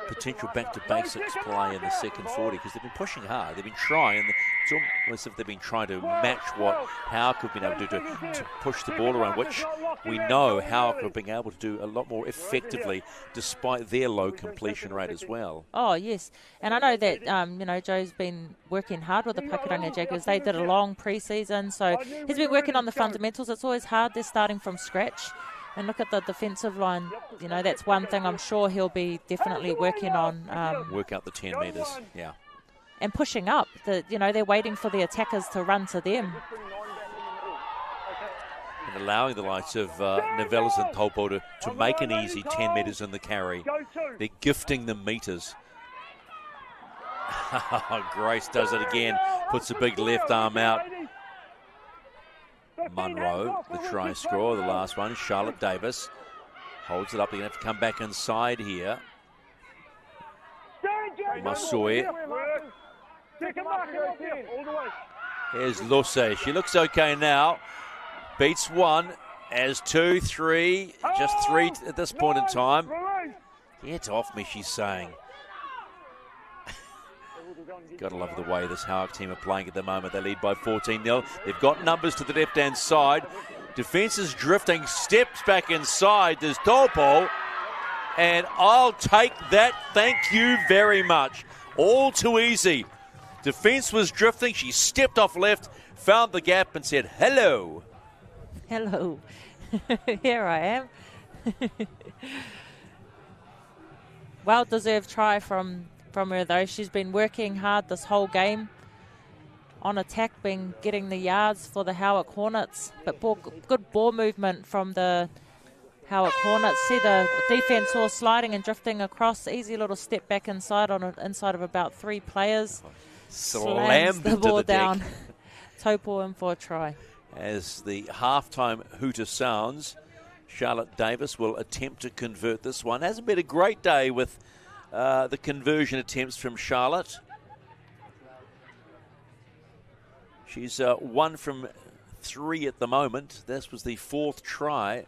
potential back-to-basics play in the second 40, because they've been pushing hard. They've been trying. It's almost as if they've been trying to match what Howick have been able to do to push the ball around, which we know Howick have been able to do a lot more effectively despite their low completion rate as well. Oh, yes. And I know that, Joe's been working hard with the Pakuranga Jaguars. They did a long pre-season, so he's been working on the fundamentals. It's always hard. They're starting from scratch. And look at the defensive line. That's one thing I'm sure he'll be definitely working on. Work out the 10 metres, yeah. And pushing up. They're waiting for the attackers to run to them. And allowing the likes of Novellas and Taupo to make an easy 10 metres in the carry. They're gifting them metres. Grace does it again. Puts a big left arm out. Munro, the try scorer, the last one. Charlotte Davis holds it up. They're going to have to come back inside here. Masoi. Here's Luce. She looks okay now. Beats 1 as 2, 3. Just 3 at this point in time. Get off me, she's saying. Got to love the way this Howick team are playing at the moment. They lead by 14-0. They've got numbers to the left-hand side. Defence is drifting. Steps back inside. There's Taupo. And I'll take that. Thank you very much. All too easy. Defence was drifting. She stepped off left, found the gap and said, hello. Hello. Here I am. Well-deserved try from her, though. She's been working hard this whole game on attack, getting the yards for the Howick Hornets. But good ball movement from the Howick Hornets. See the defence all sliding and drifting across. Easy little step back inside inside of about 3 players. Slammed the ball down. Deck. Taupo in for a try. As the halftime hooter sounds, Charlotte Davis will attempt to convert this one. Hasn't been a great day with the conversion attempts from Charlotte. She's 1 from 3 at the moment. This was the 4th try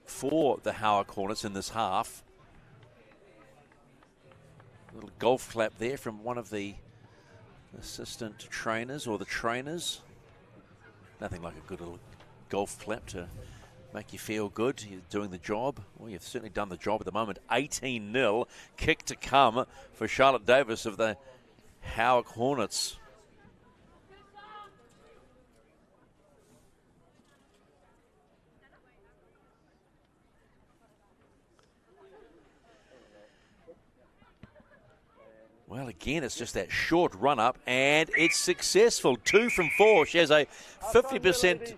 for the Howick Hornets in this half. A little golf clap there from one of the assistant trainers or the trainers. Nothing like a good little golf clap to make you feel good. You're doing the job. Well, you've certainly done the job at the moment. 18-0. Kick to come for Charlotte Davis of the Howick Hornets. Well, again, it's just that short run-up, and it's successful. 2 from 4. She has a 50%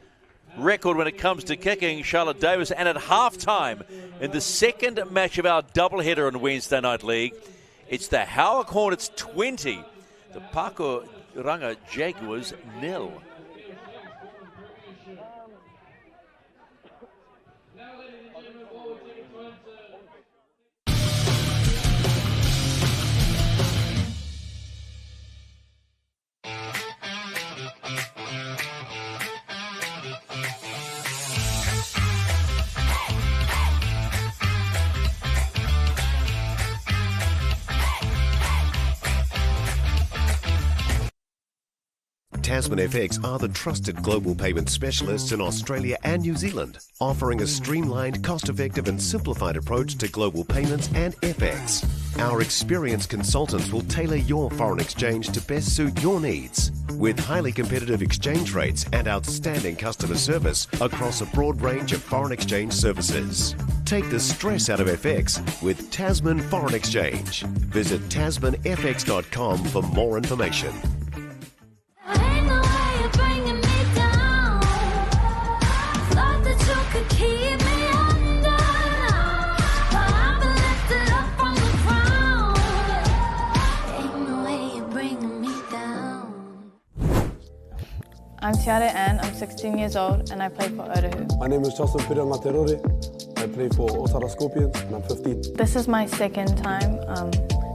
record when it comes to kicking, Charlotte Davis. And at halftime, in the second match of our doubleheader on Wednesday Night League, it's the Howick Hornets 20, the Pakuranga Jaguars 0. Now, ladies and gentlemen, while we're taking time to Tasman FX are the trusted global payment specialists in Australia and New Zealand, offering a streamlined, cost-effective and simplified approach to global payments and FX. Our experienced consultants will tailor your foreign exchange to best suit your needs. With highly competitive exchange rates and outstanding customer service across a broad range of foreign exchange services. Take the stress out of FX with Tasman Foreign Exchange. Visit tasmanfx.com for more information. I'm Tiare Ann, I'm 16 years old and I play for Otahu. My name is Justin Pakuranga. I play for Otara Scorpions and I'm 15. This is my second time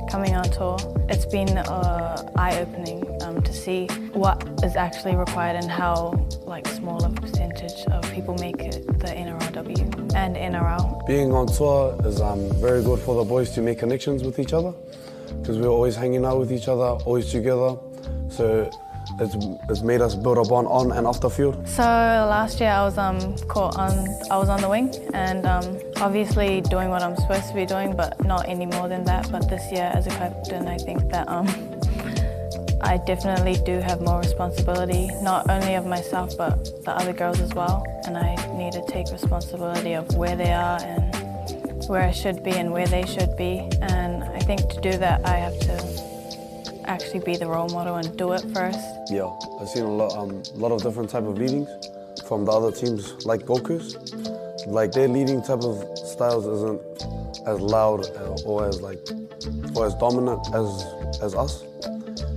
coming on tour. It's been eye-opening to see what is actually required and how small of a percentage of people make it the NRLW and NRL. Being on tour is very good for the boys to make connections with each other because we're always hanging out with each other, always together. So it's made us build a bond on and off the field. So last year I was I was on the wing and obviously doing what I'm supposed to be doing, but not any more than that. But this year as a captain, I think that I definitely do have more responsibility, not only of myself but the other girls as well. And I need to take responsibility of where they are and where I should be and where they should be. And I think to do that I have to actually be the role model and do it first. Yeah, I've seen a lot of different type of leadings from the other teams, like Goku's. Their leading type of styles isn't as loud or as dominant as us,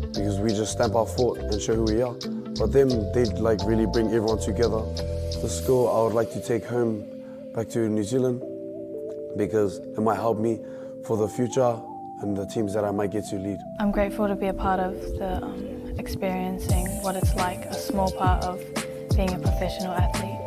because we just stamp our foot and show who we are. But them, they really bring everyone together. The skill I would like to take home back to New Zealand, because it might help me for the future and the teams that I might get to lead. I'm grateful to be a part of the experiencing what it's like, a small part of being a professional athlete.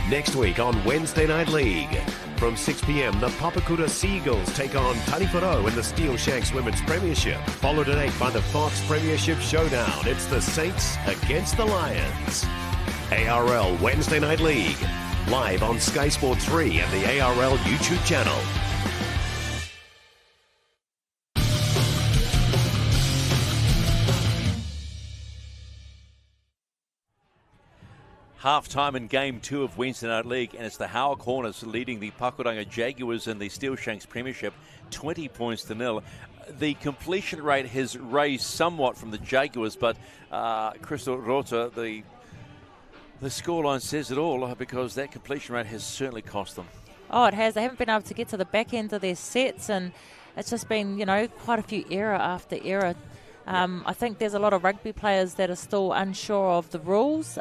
Next week on Wednesday Night League. From 6 p.m, the Papakura Seagulls take on Tanifaro in the Steele-Shanks Women's Premiership. Followed at 8 by the Fox Premiership Showdown. It's the Saints against the Lions. ARL Wednesday Night League. Live on Sky Sport 3 and the ARL YouTube channel. Half-time in Game 2 of Wednesday Night League, and it's the Howick Hornets leading the Pakuranga Jaguars in the Steele-Shanks Premiership, 20 points to 0. The completion rate has raised somewhat from the Jaguars, but Crystal Rota, the scoreline says it all, because that completion rate has certainly cost them. Oh, it has. They haven't been able to get to the back end of their sets, and it's just been, quite a few error after error. I think there's a lot of rugby players that are still unsure of the rules,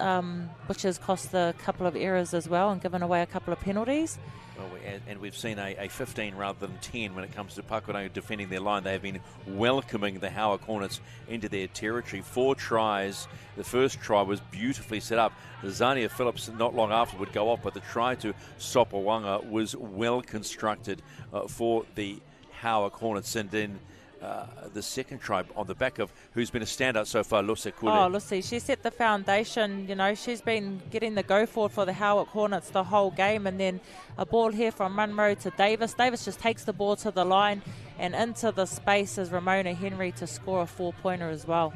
which has cost a couple of errors as well and given away a couple of penalties. Well, and we've seen a 15 rather than 10 when it comes to Pakuranga defending their line. They have been welcoming the Howick Hornets into their territory. 4 tries. The first try was beautifully set up. Zania Phillips not long after would go off, but the try to Sopawanga was well constructed for the Howick Hornets. And then the second try on the back of who's been a standout so far, Lucy Kule. Oh, Lucy, she set the foundation. She's been getting the go forward for the Howick Hornets the whole game, and then a ball here from Munro to Davis. Davis just takes the ball to the line and into the space as Ramona Henry to score a 4-pointer as well.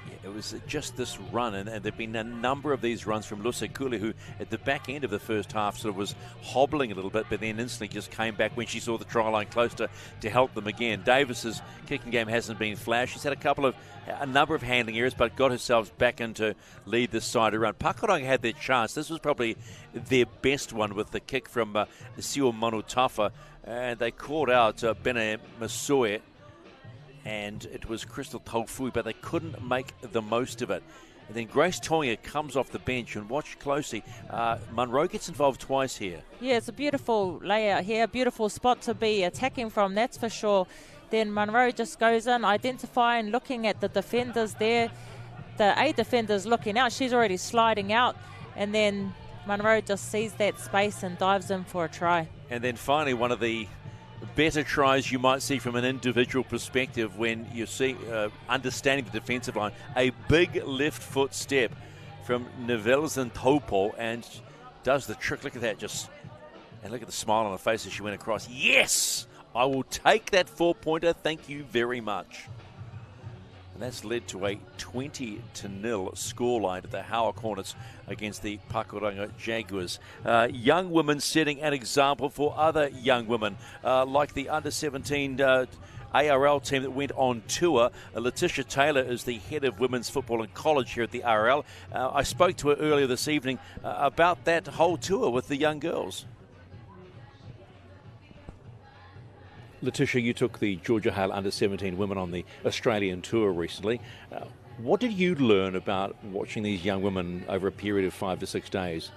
Yeah, it was just this run, and there have been a number of these runs from Lucy Kule, who at the back end of the first half sort of was hobbling a little bit, but then instantly just came back when she saw the try line close to help them again. Davis's kicking game hasn't been flash. She's had a number of handling errors, but got herself back in to lead this side around. Pakuranga had their chance. This was probably their best one with the kick from Sio Manutafa, and they called out Bene Masoe. and it was Crystal Taufui, but they couldn't make the most of it. And then Grace Tonga comes off the bench, and watch closely. Munro gets involved twice here. Yeah, it's a beautiful layout here, beautiful spot to be attacking from, that's for sure. Then Munro just goes in, identifying, looking at the defenders there. The A defender's looking out, she's already sliding out, and then Munro just sees that space and dives in for a try. And then finally, one of the better tries you might see from an individual perspective when you see understanding the defensive line. A big left foot step from Nevelsen Topo and does the trick. Look at that, and look at the smile on her face as she went across. Yes, I will take that 4-pointer. Thank you very much. And that's led to a 20-0 scoreline at the Howick Hornets against the Pakuranga Jaguars. Young women setting an example for other young women, like the under-17 ARL team that went on tour. Letitia Taylor is the head of women's football and college here at the ARL. I spoke to her earlier this evening about that whole tour with the young girls. Letitia, you took the Georgia Hale under-17 women on the Australian tour recently. What did you learn about watching these young women over a period of 5 to 6 days?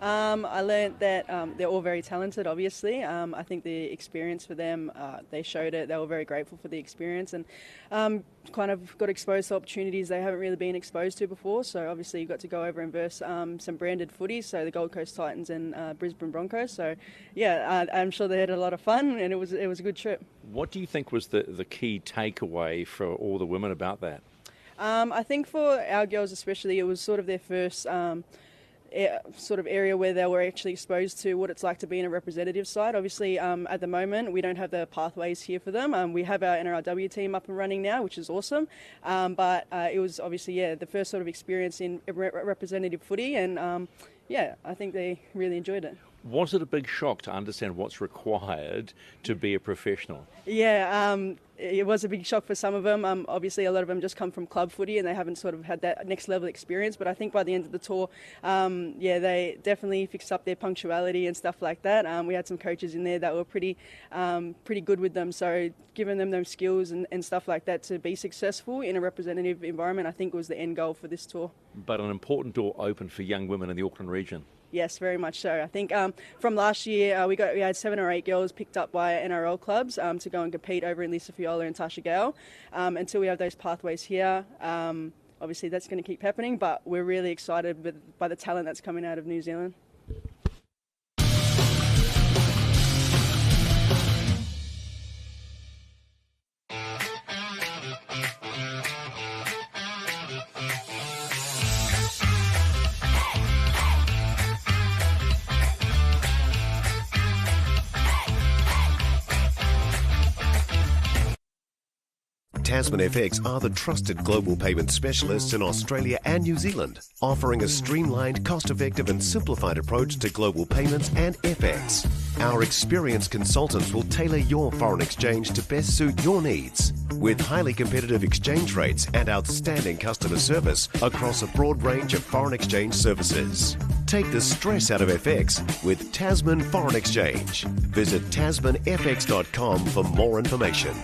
I learned that they're all very talented, obviously. I think the experience for them, they showed it. They were very grateful for the experience and kind of got exposed to opportunities they haven't really been exposed to before. So obviously you got to go over and verse some branded footies, so the Gold Coast Titans and Brisbane Broncos. So yeah, I'm sure they had a lot of fun and it was a good trip. What do you think was the key takeaway for all the women about that? I think for our girls especially, it was sort of their first sort of area where they were actually exposed to what it's like to be in a representative side. Obviously, at the moment, we don't have the pathways here for them. We have our NRLW team up and running now, which is awesome. But it was obviously, the first sort of experience in representative footy. And, I think they really enjoyed it. Was it a big shock to understand what's required to be a professional? Yeah, it was a big shock for some of them. Obviously, a lot of them just come from club footy and they haven't sort of had that next level experience. But I think by the end of the tour, they definitely fixed up their punctuality and stuff like that. We had some coaches in there that were pretty good with them. So giving them those skills and stuff like that to be successful in a representative environment, I think was the end goal for this tour. But an important door opened for young women in the Auckland region. Yes, very much so. I think from last year we had 7 or 8 girls picked up by NRL clubs to go and compete over in Lisa Fiola and Tasha Gale. Until we have those pathways here, obviously that's going to keep happening, but we're really excited by the talent that's coming out of New Zealand. Tasman FX are the trusted global payment specialists in Australia and New Zealand, offering a streamlined, cost-effective and simplified approach to global payments and FX. Our experienced consultants will tailor your foreign exchange to best suit your needs, with highly competitive exchange rates and outstanding customer service across a broad range of foreign exchange services. Take the stress out of FX with Tasman Foreign Exchange. Visit tasmanfx.com for more information.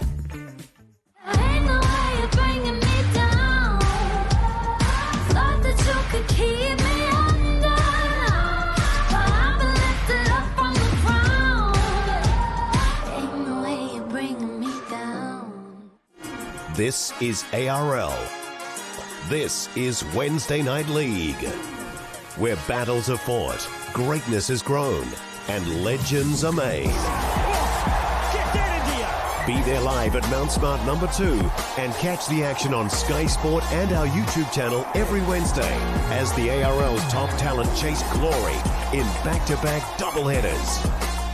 This is ARL. This is Wednesday Night League, where battles are fought, greatness is grown, and legends are made. Be there live at Mount Smart number 2 and catch the action on Sky Sport and our YouTube channel every Wednesday as the ARL's top talent chase glory in back-to-back doubleheaders.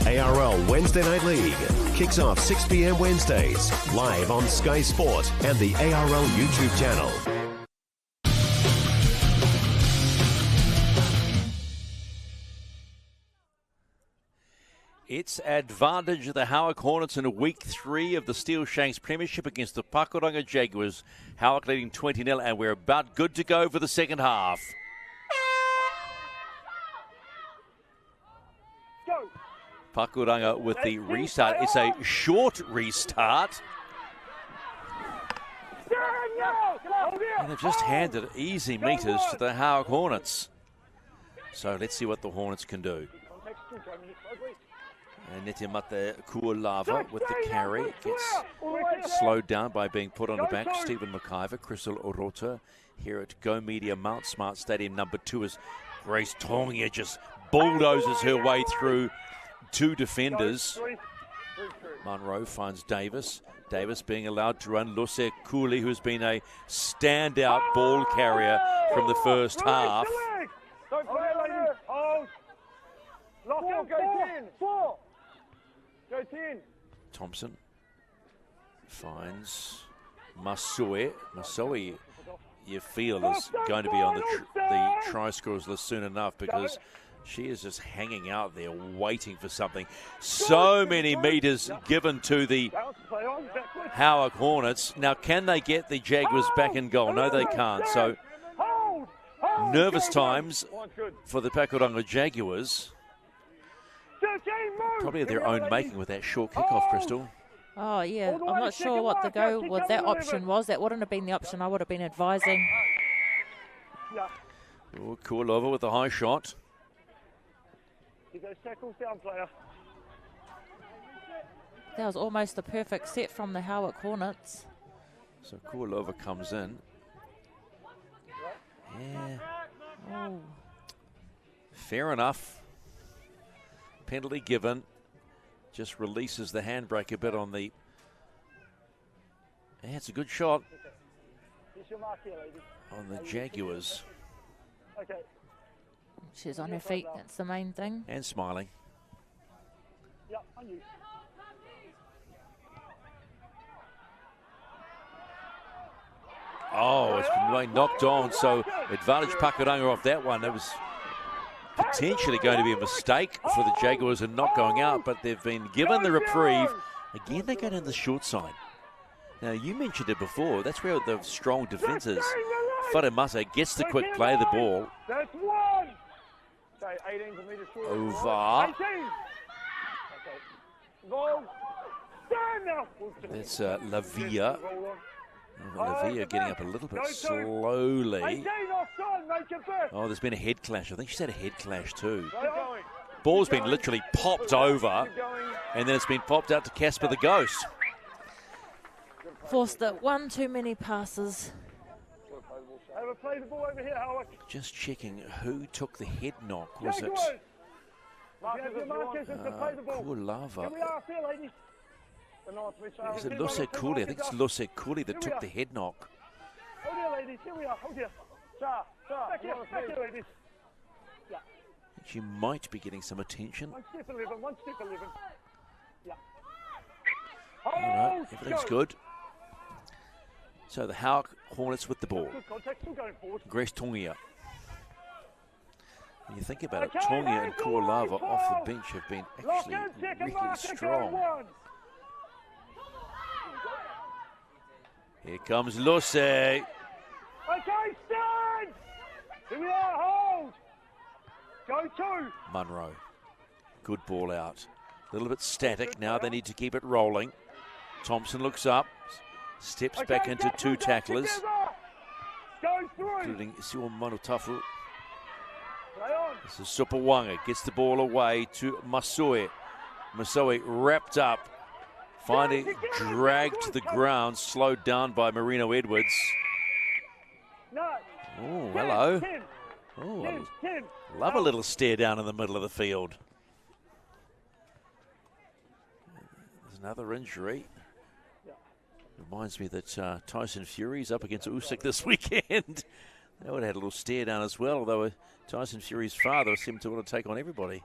ARL Wednesday Night League kicks off 6 p.m. Wednesdays, live on Sky Sport and the ARL YouTube channel. It's advantage of the Howick Hornets in week 3 of the Steele-Shanks Premiership against the Pakuranga Jaguars. Howick leading 20-0, and we're about good to go for the second half. Go. Pakuranga with the restart. It's a short restart. And they've just handed easy meters to the Howick Hornets. So let's see what the Hornets can do. And Netemate Kualava with the carry gets slowed down by being put on the back. Stephen McIver, Crystal Orota here at Go Media Mount Smart Stadium number 2 as Grace Tongia just bulldozes her way through 2 defenders. Munro finds Davis. Davis being allowed to run. Lose Cooley, who's been a standout ball carrier from the first half. Don't play, ladies. Hold. Lock it. Go 10. 4. Go 10. Thompson finds Masoe. Masoe, you feel, is going to be on the try scorers list soon enough because she is just hanging out there waiting for something. So many meters given to the Howick Hornets. Now, can they get the Jaguars back in goal? No, they can't. So, nervous times for the Pakuranga Jaguars. Probably of their own making with that short kickoff, Crystal. Oh, yeah. I'm not sure what the go with that option was. That wouldn't have been the option I would have been advising. Oh, Kualova with the high shot. You go tackles down, player. That was almost the perfect set from the Howick Hornets. So Kualova comes in. Yeah. Oh. Fair enough. Penalty given. Just releases the handbrake a bit on the... Yeah, it's a good shot on the Jaguars. Okay. She's on her feet, that's the main thing. And smiling. Yeah, on you. Oh, it's been like knocked on, so advantage Pakuranga off that one. That was potentially going to be a mistake for the Jaguars and not going out, but they've been given the reprieve. Again, they go down the short side. Now, you mentioned it before. That's where the strong defence is. Wharamasa gets the quick play of the ball. That's one. Okay, 18 meters short. Over. 18. Okay. Goal. Stand now. That's Lavia. Lavia getting up a little bit slowly. 18 offside, make it back. Oh, there's been a head clash. I think she's had a head clash too. Ball's been literally popped over, and then it's been popped out to Casper the Ghost. Forced it one too many passes. Have a play the ball over here, Howick. Just checking who took the head knock. Was it Kualava? Is it Lose Cooley? I think it's Lose Cooley that took the head knock. Hold here, ladies. Here we are. Hold here. Back here, ladies. Yeah. She might be getting some attention. 1 step 11. 1 step 11. Yeah. Oh, no, everything's good. So the Howick Hornets with the ball. Good contact, still going forward. Grace Tongia. When you think about it, Tongia and Kualava off the bench have been actually really strong. Here comes Luce. Okay, stand! Here we are, hold! Go 2. Munro. Good ball out. A little bit static now. They need to keep it rolling. Thompson looks up. Steps back into 2 tacklers. Go 3. Including Siwa Manutafu. This is Supawanga. Gets the ball away to Masoe. Masoe wrapped up. Finally dragged to the ground. Slowed down by Marino Edwards. Oh, hello. Oh, love a little stare down in the middle of the field. There's another injury. Reminds me that Tyson Fury's up against Usyk this weekend. They would have had a little stare down as well, although Tyson Fury's father seemed to want to take on everybody.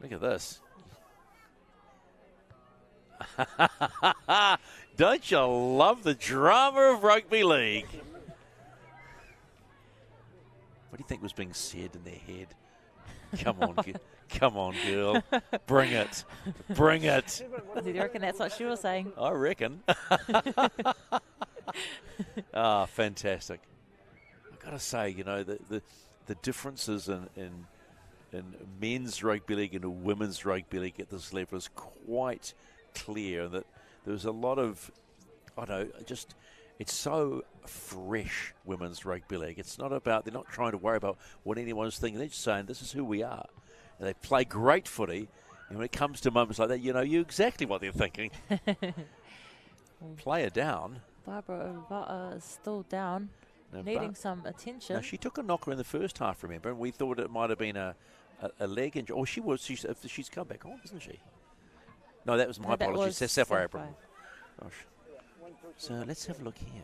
Look at this. Don't you love the drama of rugby league? What do you think was being said in their head? Come on, come on, girl. Bring it. Bring it. Do you reckon that's what she was saying? I reckon. Ah, fantastic. I've got to say, you know, the differences in men's rugby league and women's rugby league at this level is quite clear. That there's a lot of, I don't know, just It's so fresh, women's rugby league. It's not about, they're not trying to worry about what anyone's thinking. They're just saying, this is who we are. And they play great footy. And when it comes to moments like that, you know exactly what they're thinking. Player down. Barbara Ovata is still down, needing some attention. Now, she took a knocker in the first half, remember, and we thought it might have been a leg injury. Oh, she's come back on, isn't she? No, that was my apologies. That's Sapphire Abraham. Gosh. So let's have a look here.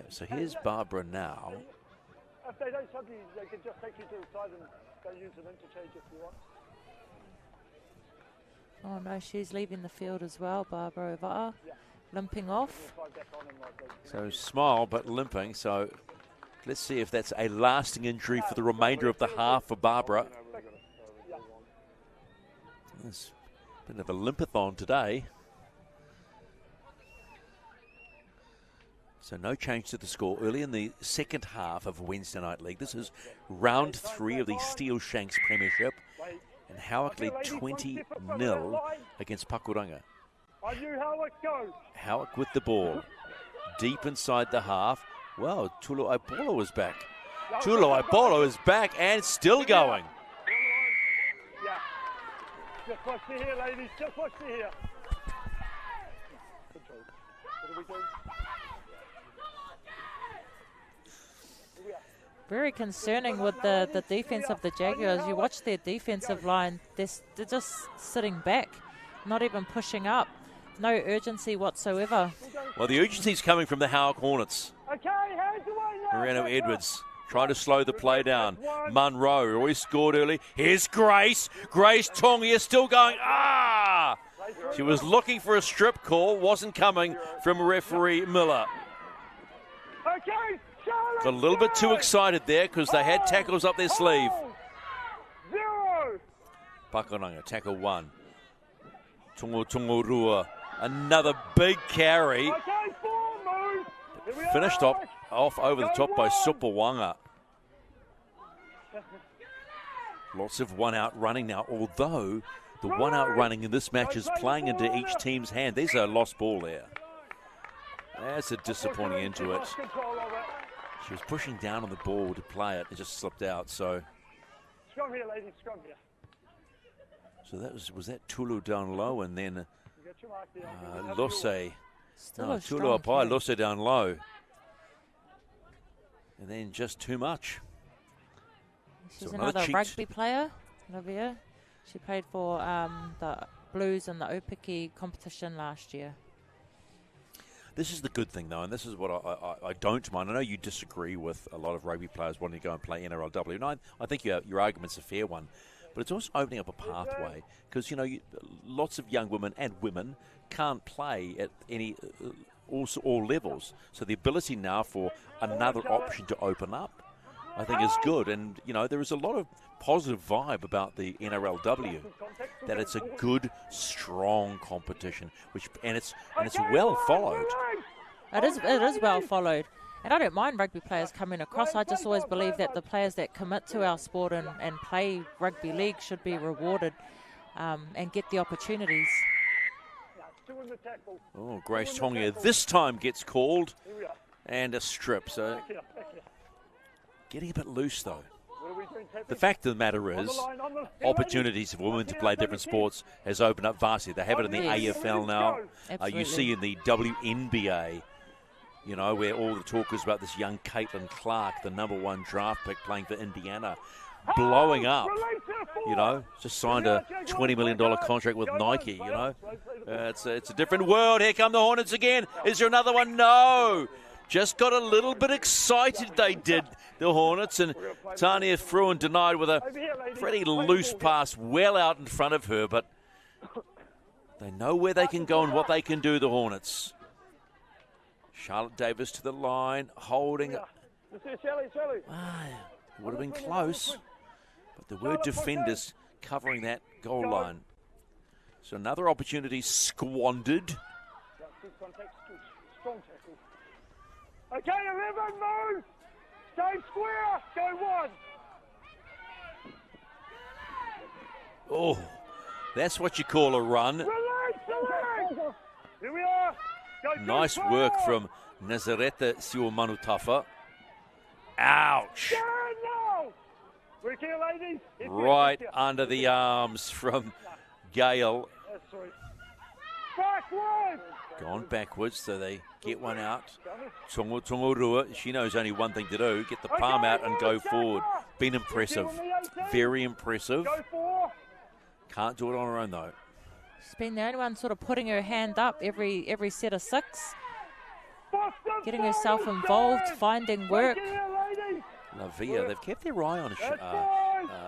So here's Barbara now. If they don't sub you, they can just take you to the side and go use an interchange if you want. Oh no, she's leaving the field as well, Barbara Ovata, limping off. So smile but limping, so let's see if that's a lasting injury for the remainder of the half for Barbara. There's a bit of a limpathon today. So no change to the score early in the second half of Wednesday Night League. This is round 3 of the Steele-Shanks Premiership. And Howick lead 20-0 against Pakuranga. Howick with the ball. Deep inside the half. Well, Tulu Aipolo is back. Tulu Aipolo is back and still going. Yeah. Just watch me here, ladies. Just watch me here. Control. What are we doing? Very concerning with the defense of the Jaguars. You watch their defensive line, they're just sitting back, not even pushing up. No urgency whatsoever. Well, the urgency's coming from the Howick Hornets. Okay, hands away now. Moreno Edwards trying to slow the play down. Munro always scored early. Here's Grace. Grace Tongia still going. Ah! She was looking for a strip call. Wasn't coming from referee Miller. Okay. Got a little bit too excited there because they had tackles up their sleeve. Pakuranga, tackle 1. Tungurua, another big carry. Finished off over the top by Supawanga. Lots of one-out running now, although the one-out running in this match is playing into each team's hand. There's a lost ball there. That's a disappointing end to it. She was pushing down on the ball to play it. It just slipped out. So, scrum here, ladies. Scrum here. So that was that Tulu down low, and then Losse. No, Tulu up high, Losse down low, and then just too much. She's another rugby player, Olivia. She played for the Blues in the Opiki competition last year. This is the good thing, though, and this is what I don't mind. I know you disagree with a lot of rugby players wanting to go and play NRLW, and I think your argument's a fair one. But it's also opening up a pathway because, lots of young women and women can't play at all levels. So the ability now for another option to open up, I think, is good. And, there is a lot of positive vibe about the NRLW, that it's a good, strong competition, and it's well followed. It is well followed. And I don't mind rugby players coming across. I just always believe that the players that commit to our sport and play rugby league should be rewarded and get the opportunities. Oh, Grace Tongia this time gets called and a strip. So getting a bit loose, though. The fact of the matter is, opportunities for women to play different sports has opened up vastly. They have it in the AFL now. You see in the WNBA, where all the talk is about this young Caitlin Clark, the #1 draft pick playing for Indiana, blowing up. Just signed a $20 million contract with Nike. It's a different world. Here come the Hornets again. Is there another one? No. Just got a little bit excited, they did, the Hornets, and Tania Fruin denied with a pretty loose pass well out in front of her, but they know where they can go and what they can do, the Hornets. Charlotte Davis to the line, holding. Would have been close, but there were defenders covering that goal line. So another opportunity squandered. Okay, 11, move! Stay square, go 1. Oh, that's what you call a run. Release! Here we are. Nice work from Nazareta Siwamanutafa. Ouch. Right under the arms from Gale. Gone backwards, so they get one out. Tongorua, she knows only one thing to do, get the palm out and go forward. Been impressive. Very impressive. Can't do it on her own, though. She's been the only one sort of putting her hand up every set of 6. Getting herself involved, finding work. Lavia, they've kept their eye on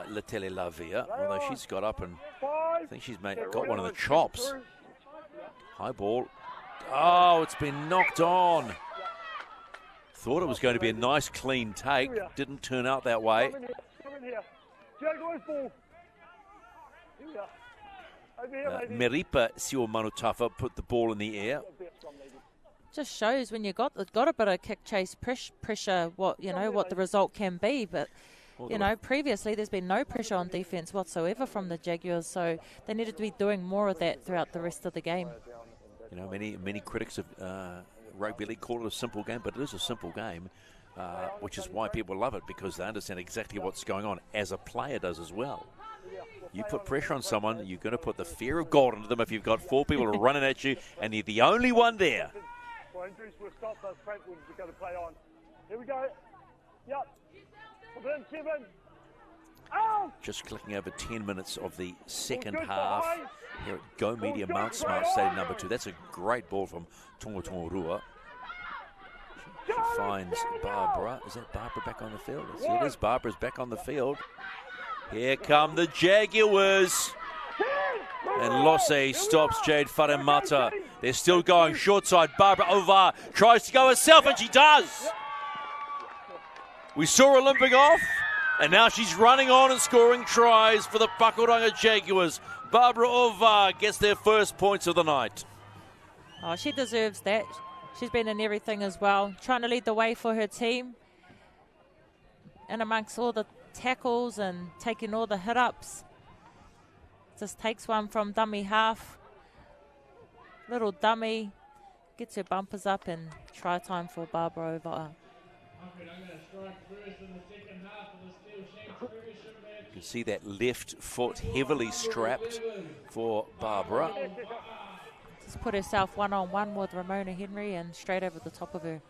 Letele Lavia, although she's got up and I think she's got one of the chops. High ball. Oh, it's been knocked on. Thought it was going to be a nice clean take. Didn't turn out that way. Meripa Siwamanutafa put the ball in the air. Just shows when you got a bit of kick chase pressure, what the result can be. But previously there's been no pressure on defence whatsoever from the Jaguars, so they needed to be doing more of that throughout the rest of the game. Many critics of rugby league call it a simple game, but it is a simple game, which is why people love it, because they understand exactly what's going on, as a player does as well. You put pressure on someone, you're going to put the fear of God into them if you've got 4 people running at you and you're the only one there. Injuries will stop those Brentwoods are going to play on. Here we go. Yep. 7. Out. Just clicking over 10 minutes of the second half here at Go Media Mount Smart Stadium number 2. That's a great ball from Tongorua. She finds Barbara. Is that Barbara back on the field? Yes, it is. Barbara's back on the field. Here come the Jaguars. And Losse stops Jade Wharemata. They're still going short side. Barbara Ovar tries to go herself, and she does. We saw her limping off, and now she's running on and scoring tries for the Pakuranga Jaguars. Barbara Ovar gets their first points of the night. Oh, she deserves that. She's been in everything as well, trying to lead the way for her team. And amongst all the tackles and taking all the hit-ups, just takes one from dummy half. Little dummy, gets her bumpers up, and try time for Barbara Ovar. You can see that left foot heavily strapped for Barbara. Just put herself one-on-one with Ramona Henry and straight over the top of her.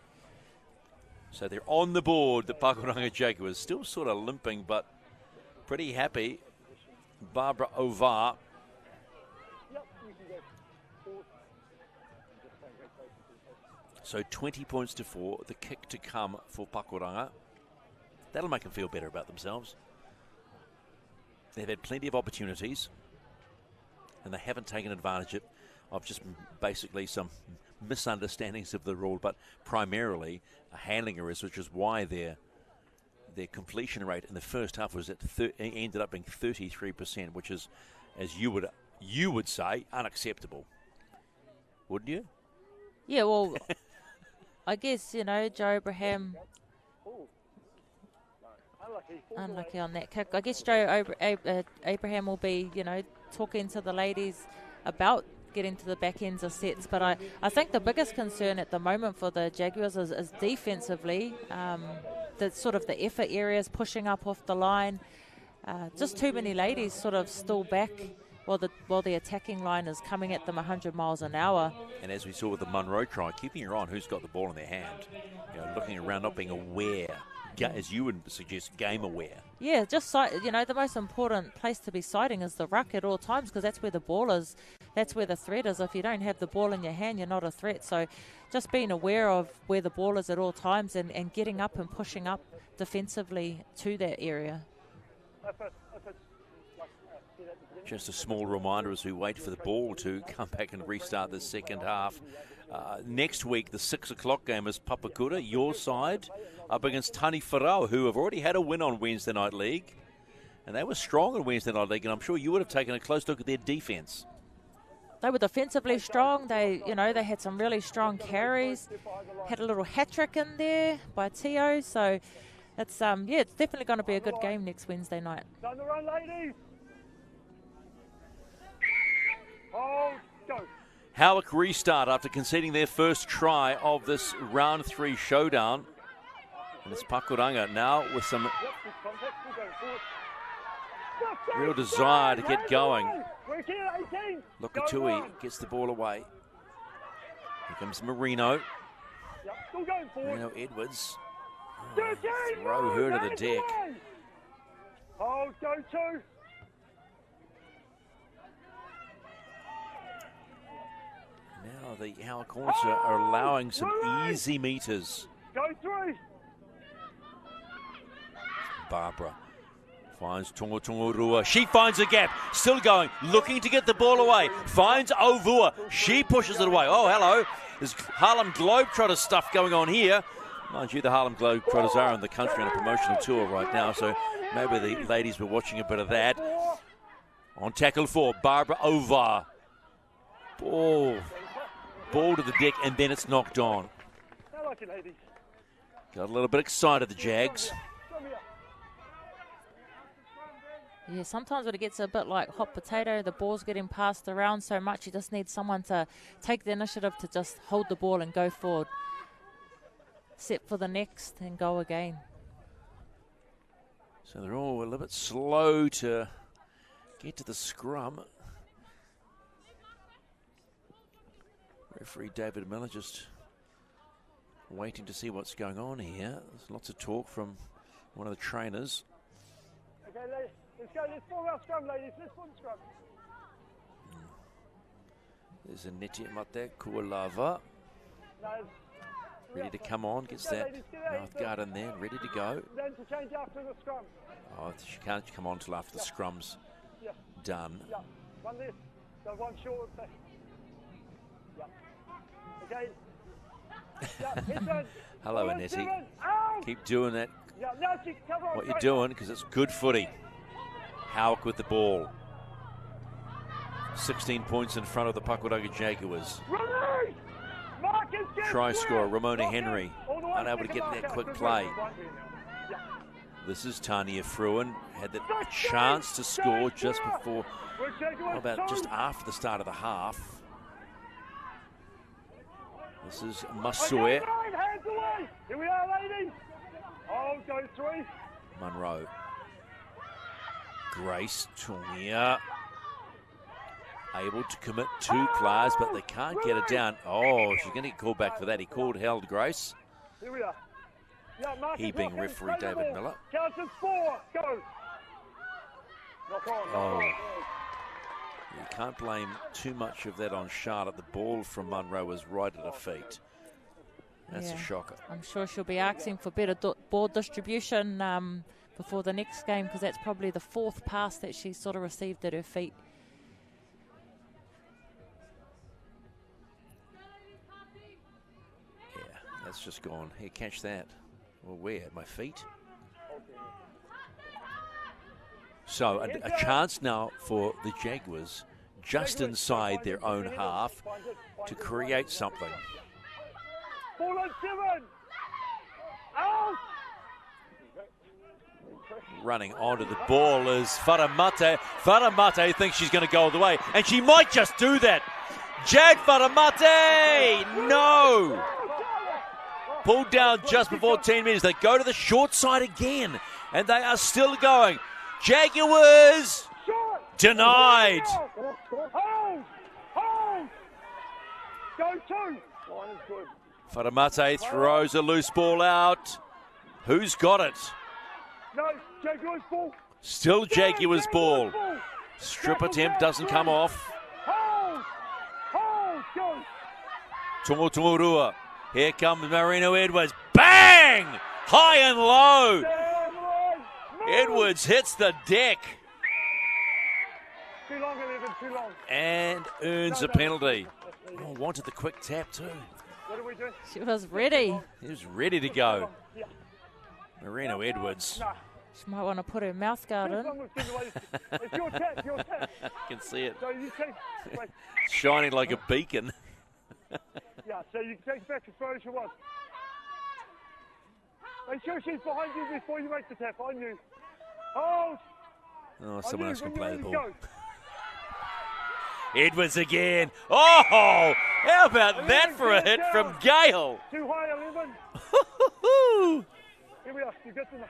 So they're on the board, the Pakuranga Jaguars. Still sort of limping, but pretty happy. Barbara Ovar. So 20 points to 4, the kick to come for Pakuranga. That'll make them feel better about themselves. They've had plenty of opportunities, and they haven't taken advantage of just basically some misunderstandings of the rule, but primarily handling errors, which is why their completion rate in the first half was ended up being 33%, which is, as you would say, unacceptable. Wouldn't you? Yeah, well, I guess, Joe Abraham, unlucky on that kick. I guess Joe Abraham will be, talking to the ladies about getting to the back ends of sets. But I think the biggest concern at the moment for the Jaguars is defensively. The sort of the effort areas, pushing up off the line. Just too many ladies sort of still back while the attacking line is coming at them 100 miles an hour. And as we saw with the Munro try, keeping your eye on who's got the ball in their hand. Looking around, not being aware, as you would suggest, game aware. Yeah, just the most important place to be sighting is the ruck at all times, because that's where the ball is. That's where the threat is. If you don't have the ball in your hand, you're not a threat. So just being aware of where the ball is at all times and getting up and pushing up defensively to that area. Just a small reminder as we wait for the ball to come back and restart the second half. Next week, the 6 o'clock game is Papakura, your side, up against Tani Wharau, who have already had a win on Wednesday Night League. And they were strong in Wednesday Night League, and I'm sure you would have taken a close look at their defence. They were defensively strong. They had some really strong carries. Had a little hat-trick in there by Tio. So it's it's definitely going to be a good game next Wednesday night. Down the run, ladies. Oh, go. Howick restart after conceding their first try of this round 3 showdown. And it's Pakuranga now with some real desire to get going. Lokatui gets the ball away. Here comes Marino. Marino Edwards. Throw her to the deck. Oh, go to. Now the Howick Hornets are allowing some easy meters. Go through. Barbara finds Tongotongorua. She finds a gap. Still going. Looking to get the ball away. Finds Ovua. She pushes it away. Oh, hello. There's Harlem Globetrotter stuff going on here. Mind you, the Harlem Globetrotters are in the country on a promotional tour right now, so maybe the ladies were watching a bit of that. On tackle 4, Barbara Ovar. Ball to the deck, and then it's knocked on. Got a little bit excited, the Jags. Yeah, sometimes when it gets a bit like hot potato, the ball's getting passed around so much, you just need someone to take the initiative to just hold the ball and go forward. Set for the next and go again. So they're all a little bit slow to get to the scrum. Referee David Miller just waiting to see what's going on here. There's lots of talk from one of the trainers. Okay, let's go. Let's form our scrum, ladies. Let's form the scrum. There's a Neti Mate Kualava. Ready to come on, gets that mouth guard in there, ready to go. Then to change after the scrum. Oh, she can't come on till after the scrum's done. Yeah, one less, so one short. Yeah. Okay. Yeah, hello, Annette. Keep doing that. What you're doing, because it's good footy. Howick with the ball. 16 points in front of the Pakuranga Jaguars. Try scorer, Ramona Henry, unable to get that quick play. This is Tania Fruin, had that chance to score just before, just after the start of the half. This is Masue. Here we are, ladies. Oh, go 3. Munro. Grace Tungia. Able to commit 2 players, but they can't get it down. Oh, she's going to get called back for that. He held Grace. Here we are. Yeah, he being referee David Miller. Count to 4. Go. Knock on. Oh. You can't blame too much of that on Charlotte. The ball from Munro was right at her feet. That's a shocker. I'm sure she'll be asking for better ball distribution before the next game, because that's probably the 4th pass that she sort of received at her feet. That's just gone. Here, catch that. Well, where? At my feet? So a chance now for the Jaguars just inside their own half to create something. 4 on 7. Out. Running onto the ball is Faramate. Faramate thinks she's going to go all the way, and she might just do that. Jag Faramate! No! Pulled down just before 10 minutes. They go to the short side again, and they are still going. Jaguars denied. Hold. Go 2. Faramate throws a loose ball out. Who's got it? No, Jaguars ball. Still Jaguars ball. Strip attempt doesn't come off. Hold, go. Tongotongorua. Here comes Marino Edwards. Bang! High and low. Edwards hits the deck. Too long, 11, too long. And earns a penalty. Oh, wanted the quick tap too. What are we doing? She was ready. He was ready to go. Marino Edwards. She might want to put her mouth guard in. It's your tap, your tap. I can see it. So you take, shining like a beacon. Yeah, so you can take back as far as you want. Make sure she's behind you before you make the tap. On you. Hold. Oh, someone else can play the ball. Edwards again. Oh, how about that for a hit from Gale? Too high, 11. Here we are. You get to the...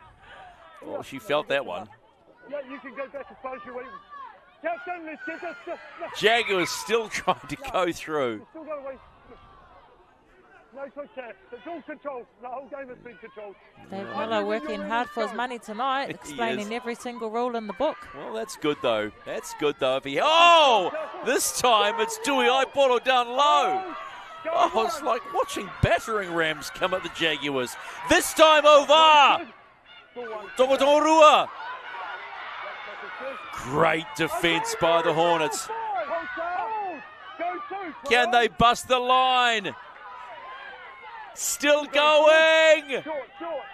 Oh, she felt that one. Yeah, you can go back as far as you want. Captain, let's get this. Jaguars still trying to go through. You still got to wait. No quick tap. It's all controlled. The whole game has been controlled. Dave Miller working hard for his money tonight, explaining every single rule in the book. Well, that's good, though. That's good, though. This time it's Dewey Aipolo down low. Oh, it's like watching battering rams come at the Jaguars. This time over. Tomotorua. Great defence by the Hornets. Can they bust the line? Still going. Short,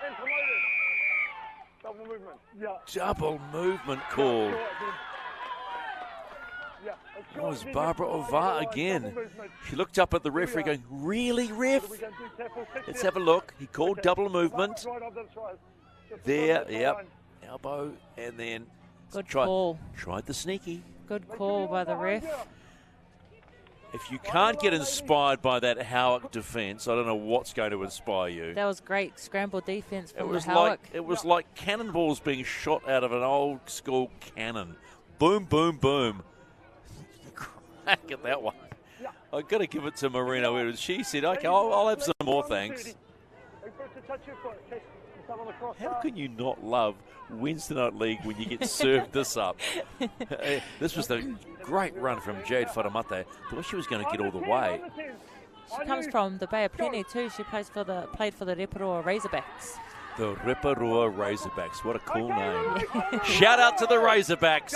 and promoted. Double movement. Yeah. Double movement call. That was Barbara Ova again. She looked up at the referee going, really, ref? Let's have a look. He called double movement. There, yep. Elbow, and then call. Tried the sneaky. Good call by the ref. If you can't get inspired by that Howick defence, I don't know what's going to inspire you. That was great scramble defence from the Howick. It was like cannonballs being shot out of an old school cannon. Boom, boom, boom. Crack at that one. I've got to give it to Marino Edwards. She said, okay, I'll have some more, thanks. How can you not love Wednesday Night League when you get served this up? This was the great run from Jade Wharamate. Thought she was going to get all the way. She comes from the Bay of Plenty too. She played for the Reparoa Razorbacks. The Reparoa Razorbacks. What a cool name. Shout out to the Razorbacks.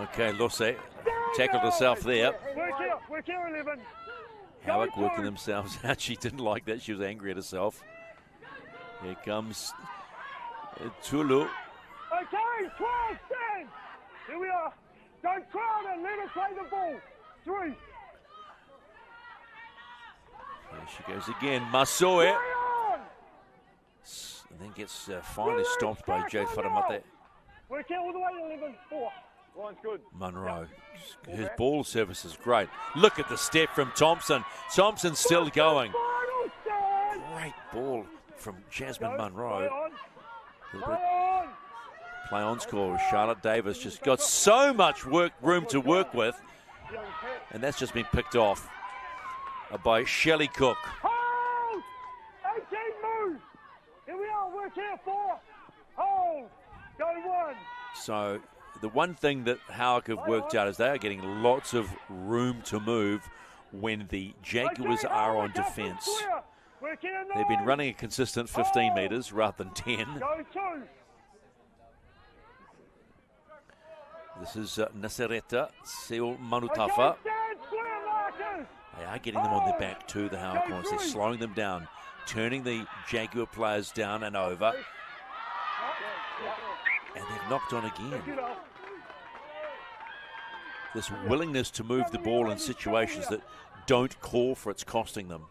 Okay, Losse tackled herself there. Work here, 11. Howick working themselves out. She didn't like that. She was angry at herself. Here comes Tulu. Okay, 12, stand. Here we are. Don't crowd and let her play the ball. 3. There she goes again. Masoe. And then gets finally stomped by Jade Wharamate. Work here all the way, 11. 4. Line's good. Munro. His ball service is great. Look at the step from Thompson. Thompson's still going. Great ball from Jasmine Munro. Play on score. Charlotte Davis just got so much room to work with. And that's just been picked off by Shelley Cook. Hold! 18 move! Here we are. Work here. 4. Hold! Go 1. So the one thing that Howick have worked out is they are getting lots of room to move when the Jaguars are on defence. They've been running a consistent 15 metres rather than 10. This is Nasereta Seal Manutafa. They are getting them on their back too, the Howick Hornets. They're slowing them down, turning the Jaguar players down and over. And they've knocked on again. This willingness to move the ball in situations that don't call for it's costing them.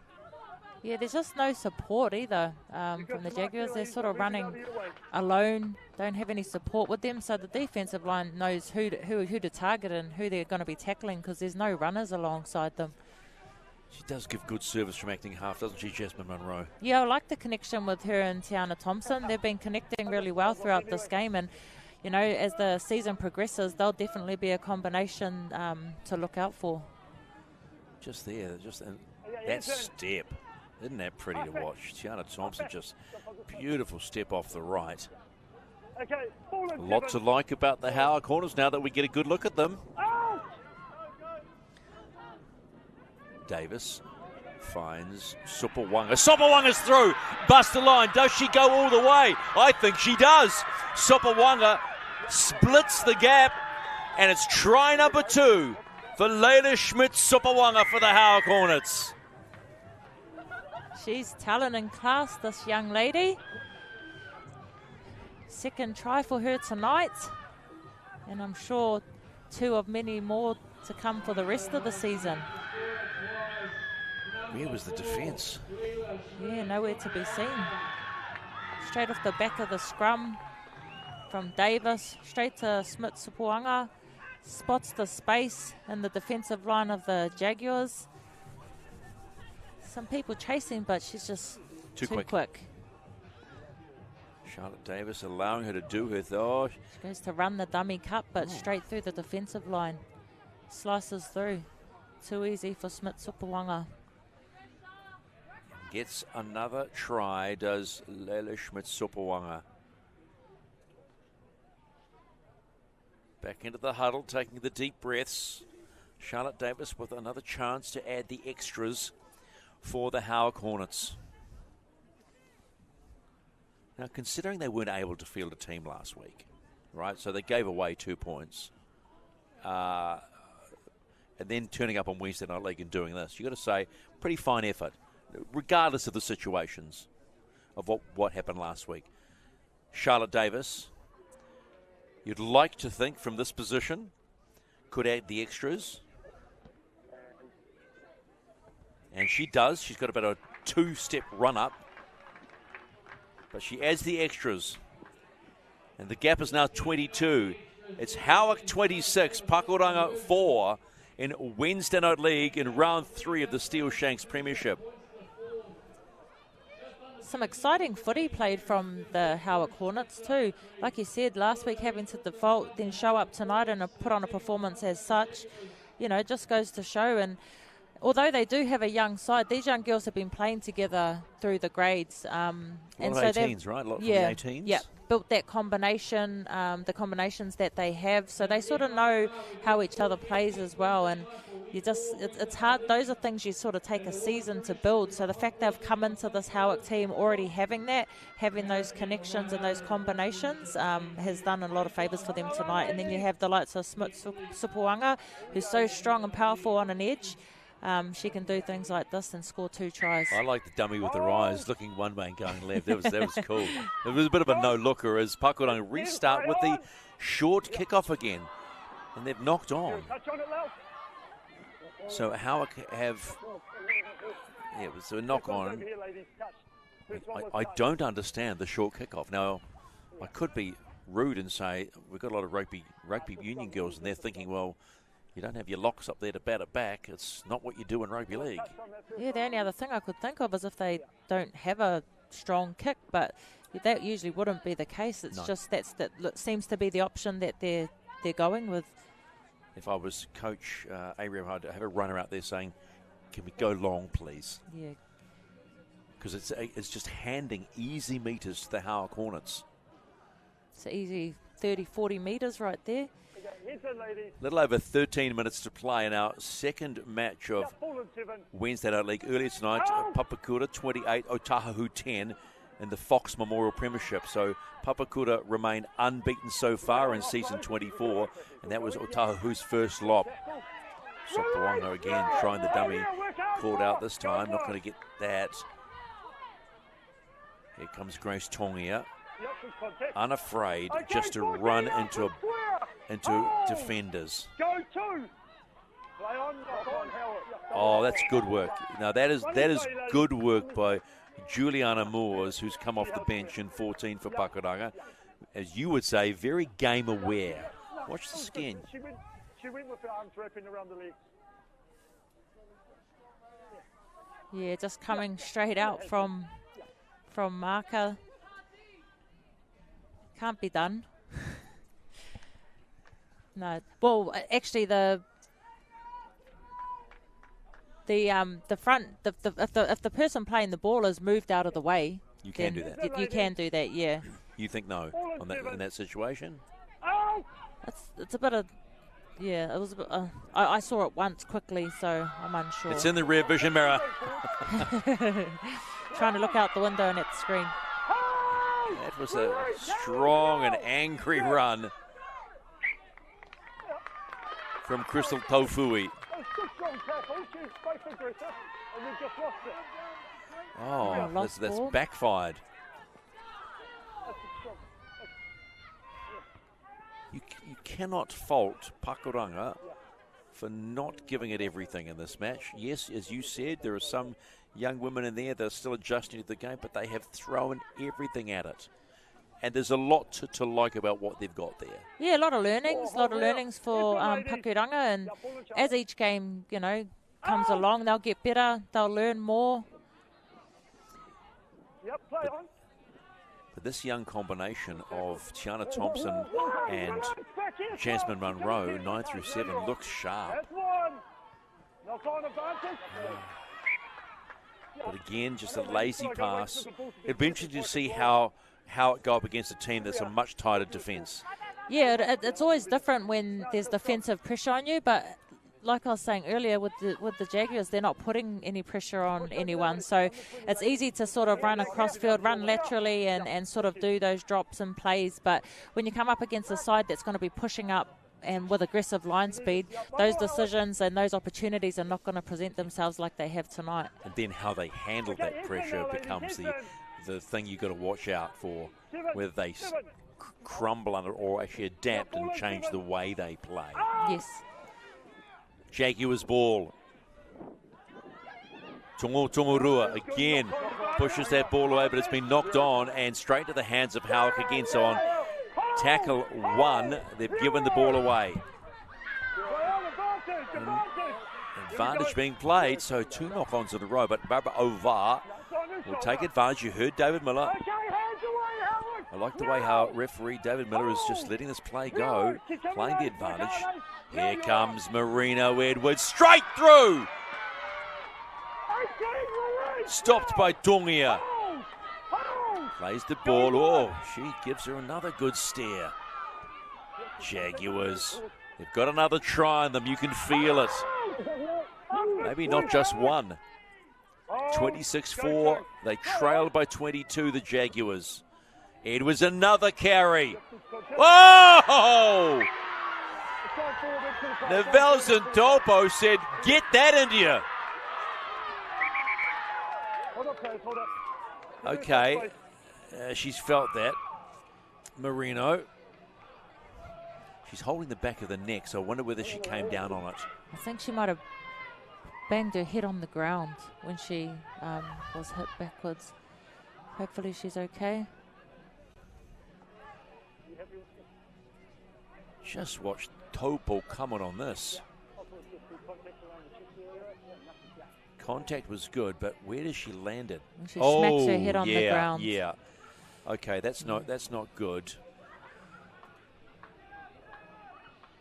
Yeah, there's just no support either from the Jaguars. They're sort of running alone, don't have any support with them, so the defensive line knows who to target and who they're going to be tackling because there's no runners alongside them. She does give good service from acting half, doesn't she, Jasmine Munro? Yeah, I like the connection with her and Tiana Thompson. They've been connecting really well throughout this game, and you know, as the season progresses, they'll definitely be a combination to look out for. Just there, that step. Isn't that pretty to watch? Tiana Thompson, just beautiful step off the right. A lot to like about the Howick Hornets now that we get a good look at them. Davis finds Supawanga. Sopawanga's through. Bust the line. Does she go all the way? I think she does. Supawanga splits the gap, and it's try number 2 for Leila Schmidt-Supawanga for the Howick Hornets. She's talent and class, this young lady. Second try for her tonight. And I'm sure 2 of many more to come for the rest of the season. Where was the defence? Yeah, nowhere to be seen. Straight off the back of the scrum. from Davis straight to Smith-Supuanga. Spots the space in the defensive line of the Jaguars. Some people chasing, but she's just too quick. Charlotte Davis allowing her to do her thing. She goes to run the dummy cut, but straight through the defensive line. Slices through. Too easy for Smith-Supuanga. Gets another try, does Lele Smith-Supuanga. Back into the huddle, taking the deep breaths. Charlotte Davis with another chance to add the extras for the Howick Hornets. Now, considering they weren't able to field a team last week, right? So they gave away 2 points. And then turning up on Wednesday Night League and doing this, you've got to say, pretty fine effort, regardless of the situations of what happened last week. Charlotte Davis, you'd like to think from this position, could add the extras. And she does. She's got about a 2-step run-up. But she adds the extras. And the gap is now 22. It's Howick 26, Pakuranga 4 in Wednesday Night League in round 3 of the Steele-Shanks Premiership. Some exciting footy played from the Howick Hornets too. Like you said, last week having to default, then show up tonight and put on a performance as such, you know, it just goes to show. And although they do have a young side, these young girls have been playing together through the grades. And so 18s, right? A lot from the 18s? Yeah, built that combination, the combinations that they have. So they sort of know how each other plays as well. And you just, it's hard. Those are things you sort of take a season to build. So the fact they've come into this Howick team already having that, having those connections and those combinations has done a lot of favours for them tonight. And then you have the likes of Smith-Supuanga, who's so strong and powerful on an edge. She can do things like this and score 2 tries. I like the dummy with her eyes looking one way and going left. That was cool. It was a bit of a no-looker as Pakuranga restart with the short kickoff again. And they've knocked on. So Howick have... Yeah, it was a knock-on. I don't understand the short kickoff. Now, I could be rude and say we've got a lot of rugby union girls and they're thinking, well, you don't have your locks up there to bat it back. It's not what you do in rugby league. Yeah, the only other thing I could think of is if they don't have a strong kick, but that usually wouldn't be the case. It's just that seems to be the option that they're going with. If I was Coach ARL, I'd have a runner out there saying, can we go long, please? Yeah. Because it's just handing easy metres to the Howick Hornets. It's easy 30, 40 metres right there. Little over 13 minutes to play in our second match of Wednesday Night League. Earlier tonight, Papakura 28, Otahu 10 in the Fox Memorial Premiership. So Papakura remain unbeaten so far in season 24, and that was Otahu's first lop. Supuanga again trying the dummy, called out this time, not going to get that. Here comes Grace Tongia, unafraid just to run into defenders. Oh, that's good work. Now that is good work by Juliana Moores, who's come off the bench in 14 for Pakuranga. As you would say, very game aware. Watch the skin. She went with her arms wrapping around the legs. Yeah, just coming straight out from marker. Can't be done. No. Well, actually, the front, if the person playing the ball is moved out of the way, you can do that. You can do that, yeah. You think no in that situation? It's a bit of, yeah. It was. I saw it once quickly, so I'm unsure. It's in the rear vision mirror. Trying to look out the window and at the screen. That was a strong and angry run from Crystal Tofui. Oh, that's backfired. You cannot fault Pakuranga for not giving it everything in this match. Yes, as you said, there are some young women in there that are still adjusting to the game, but they have thrown everything at it. and there's a lot to like about what they've got there. Yeah, a lot of learnings for Pakuranga, and as each game, comes along, they'll get better, they'll learn more. But this young combination of Tiana Thompson and Jasmine Munro, 9 through 7, looks sharp. But again, just a lazy pass. It'd be interesting to see how it go up against a team that's a much tighter defence. Yeah, it's always different when there's defensive pressure on you, but like I was saying earlier, with the Jaguars, they're not putting any pressure on anyone. So it's easy to sort of run across field, run laterally and sort of do those drops and plays. But when you come up against a side that's going to be pushing up and with aggressive line speed, those decisions and those opportunities are not going to present themselves like they have tonight. And then how they handle that pressure becomes the thing you've got to watch out for, whether they crumble under or actually adapt and change the way they play. Yes. Jaguars ball. Tomorua again pushes that ball away, but it's been knocked on and straight to the hands of Howick again. So on tackle 1, they've given the ball away. Advantage being played, so 2 knock-ons in a row, but Barbara Ovar will take advantage. You heard David Miller. I like the way how referee David Miller is just letting this play go, playing the advantage. Here comes Marino Edwards, straight through! Stopped by Tongia. Plays the ball. Oh, she gives her another good stare. Jaguars, they've got another try on them. You can feel it. Maybe not just one. 26-4. They trailed by 22, the Jaguars. Edwards, another carry. Whoa! Nevels and Topo said, get that into you. Okay, she's felt that. Marino. She's holding the back of the neck, so I wonder whether she came down on it. I think she might have banged her head on the ground when she was hit backwards. Hopefully she's okay. Just watch Topo coming on this. Contact was good, but where does she land it? She smacks her head on the ground. Yeah. Okay, that's not good.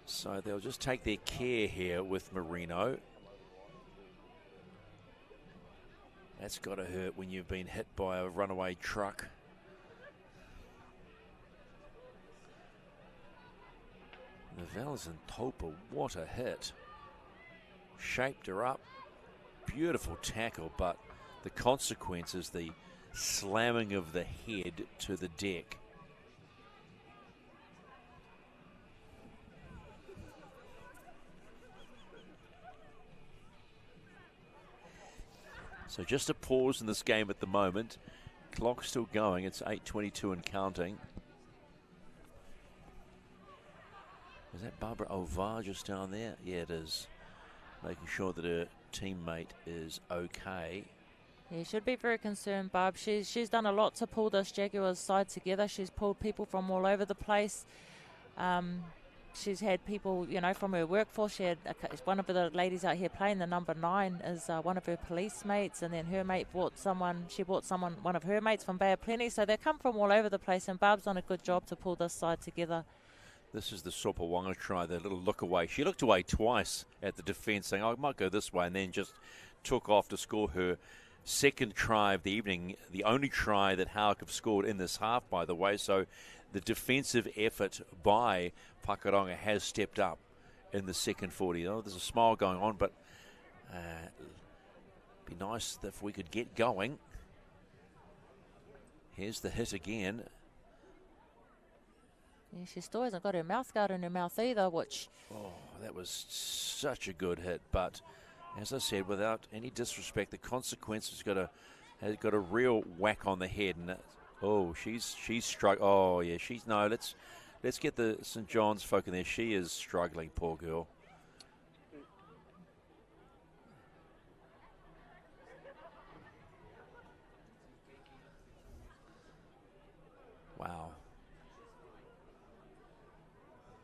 So they'll just take their care here with Marino. That's got to hurt when you've been hit by a runaway truck. Nevels and Topa, what a hit. Shaped her up. Beautiful tackle, but the consequence is the slamming of the head to the deck. So just a pause in this game at the moment. Clock's still going. It's 8:22 and counting. Is that Barbara Ovar just down there? Yeah, it is. Making sure that her teammate is okay. Yeah, should be very concerned, Barb. She's done a lot to pull this Jaguars side together. She's pulled people from all over the place. She's had people, from her workforce. She had one of the ladies out here playing, the number 9, is one of her police mates, and then her mate brought someone. She brought one of her mates from Bay of Plenty. So they come from all over the place, and Barb's done a good job to pull this side together. This is the Sopawanga try, the little look away. She looked away twice at the defence, saying, I might go this way, and then just took off to score her second try of the evening, the only try that Howick have scored in this half, by the way. So the defensive effort by Pakuranga has stepped up in the second 40. Oh, there's a smile going on, but it'd be nice if we could get going. Here's the hit again. Yeah, she still hasn't got her mouth guard in her mouth either, which... Oh, that was such a good hit, but as I said, without any disrespect, the consequence has got a real whack on the head, and she's struck. Oh yeah, let's get the St. John's folk in there. She is struggling, poor girl. Wow.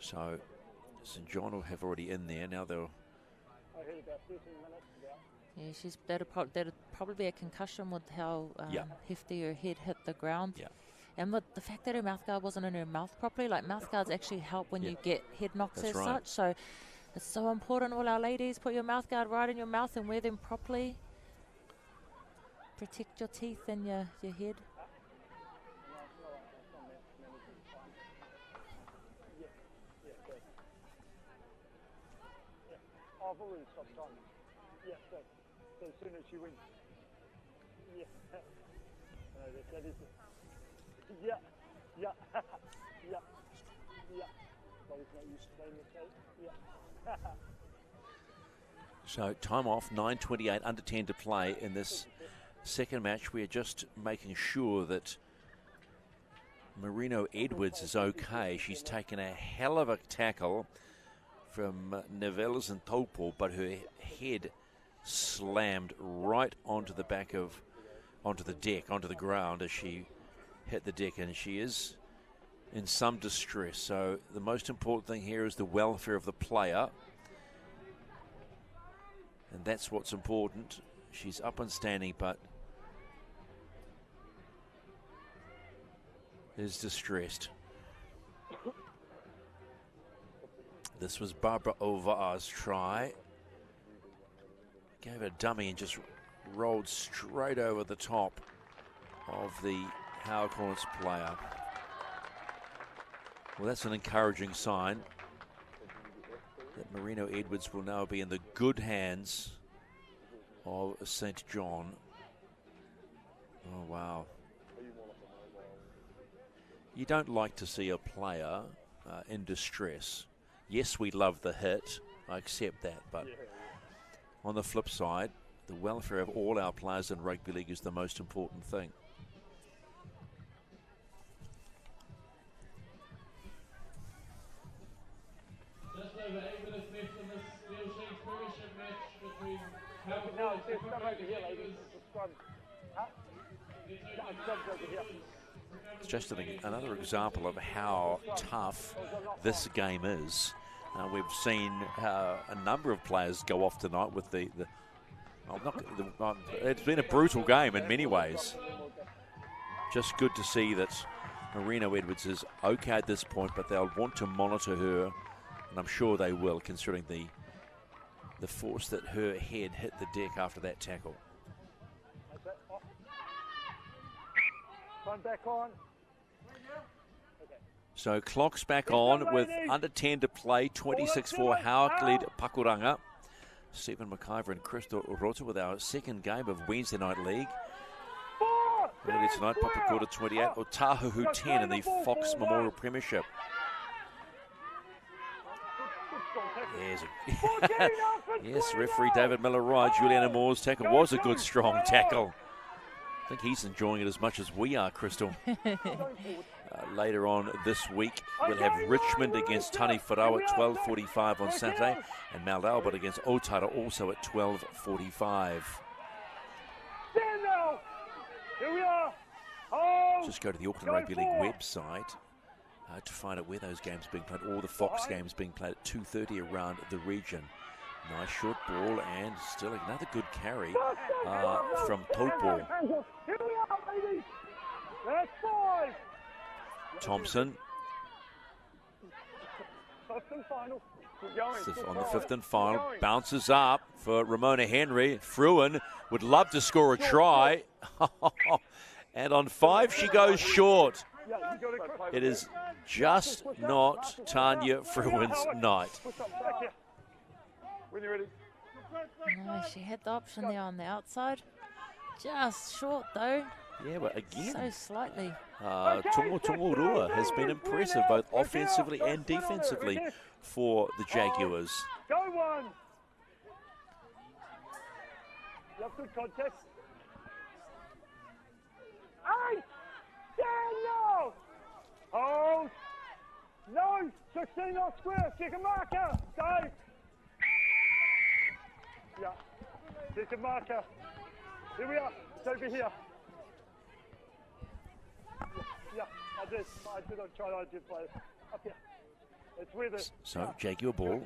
So St John will have already in there. Now they'll... I heard about 13 minutes about. Yeah, that'd probably be a concussion with how hefty her head hit the ground. Yeah. And with the fact that her mouthguard wasn't in her mouth properly, like mouthguards actually help when you get head knocks as such. So it's so important, all our ladies, put your mouthguard right in your mouth and wear them properly. Protect your teeth and your head. I've already stopped time. Yeah, so as soon as she wins. Yeah. That is it. Yeah. Yeah. Well, it's not used to playing the tape. Yeah. So time off, 9:28, under 10 to play in this second match. We're just making sure that Marino Edwards is okay. She's taken a hell of a tackle from Neveles and Taupo, but her head slammed right onto the ground as she hit the deck, and she is in some distress. So the most important thing here is the welfare of the player, and that's what's important. She's up and standing, but is distressed. This was Barbara Ova's try. Gave a dummy and just rolled straight over the top of the Howick Hornets player. Well, that's an encouraging sign that Marino Edwards will now be in the good hands of St John. Oh, wow. You don't like to see a player in distress. Yes, we love the hit, I accept that, but on the flip side, the welfare of all our players in rugby league is the most important thing. Just over 8 minutes left in this Steele-Shanks Premiership match between Howick No, Hornets there's and some over here, ladies. Subscribe. Huh? Subs over here. It's just another example of how tough this game is. We've seen a number of players go off tonight with it's been a brutal game in many ways. Just good to see that Marino Edwards is okay at this point, but they'll want to monitor her, and I'm sure they will, considering the force that her head hit the deck after that tackle. Time back on. So clock's back on with under 10 to play, 26-4 Howick lead Pakuranga. Stephen McIver and Crystal Rota with our second game of Wednesday Night League. Earlier tonight, Papakura 28, Otahuhu 10 in the Fox Memorial Premiership. Yes, referee David Miller right. Juliana Moore's tackle was a good, strong tackle. I think he's enjoying it as much as we are, Crystal. Later on this week, we'll have Richmond against Tani Wharau at 12:45 on Saturday, and Mount Albert against Otara also at 12:45. Here we are. Just go to the Auckland Rugby League website to find out where those games are being played. All the Fox games being played at 2:30 around the region. Nice short ball, and still another good carry from Taupo. Here we are, ladies. That's 5. Thompson. Fifth and final. On the fifth and final, bounces up for Ramona Henry. Fruin would love to score a try. And on 5, she goes short. It is just not Tanya Fruin's night. When you're ready. No, she had the option there on the outside. Just short though. Yeah, but again, so slightly. Tongo has been impressive both offensively and defensively for the Jaguars. Go one. You have good context. 8. Daniel. Hold. No. 16 off square. Second marker. Dave. Yeah. Second marker. Here we are. It's over here. Yeah, I did. I did play. Up here. It's where the... So, Jaguar ball.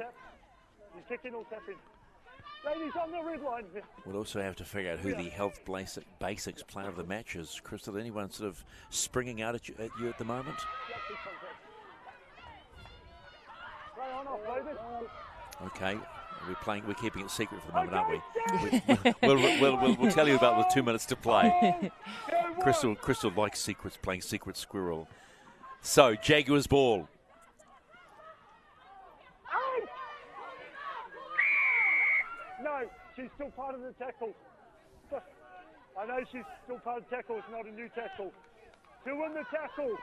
He's kicking or tapping. Ladies on the red line. We'll also have to figure out who the health basics player of the match is. Crystal, anyone sort of springing out at you at the moment? Okay, we're keeping it secret for the moment, aren't we? We'll tell you about with 2 minutes to play. Crystal likes secrets, playing secret squirrel. So, Jaguars ball. No, she's still part of the tackle. I know she's still part of the tackle. It's not a new tackle. To win the tackle.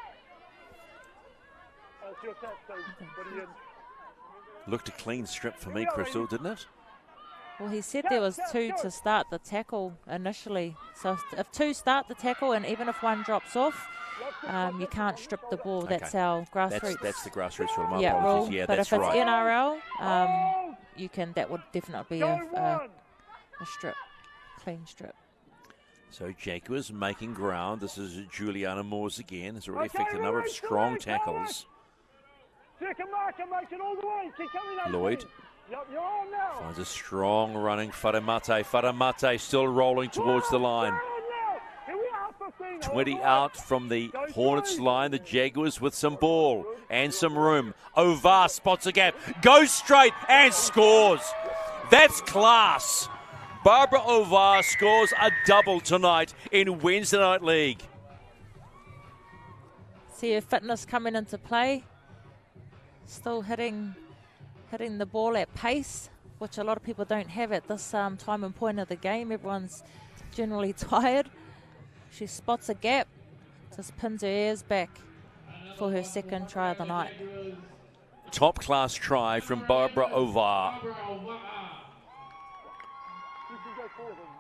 It's your tack, so what are you in? Looked a clean strip for me, Crystal, didn't it? Well, he said there was 2 to start the tackle initially. So if 2 start the tackle, and even if 1 drops off, you can't strip the ball. Okay. That's our grassroots. That's the grassroots rule. My apologies. apologies. Yeah, but that's if right. it's NRL, you can. That would definitely be a strip, clean strip. So Jaguars making ground. This is Juliana Moores again. Has already effected a number of strong tackles. Second marker, make it all the way. Keep coming up. Lloyd Yep, you're on now. finds a strong running Faramate. Faramate still rolling towards the line. 20 out from the Hornets line. The Jaguars with some ball and some room. Ovar spots a gap, goes straight and scores. That's class. Barbara Ovar scores a double tonight in Wednesday Night League. See her fitness coming into play. Still hitting the ball at pace, which a lot of people don't have at this time and point of the game. Everyone's generally tired. She spots a gap, just pins her ears back for her second try of the night. Top class try from Barbara Ovar.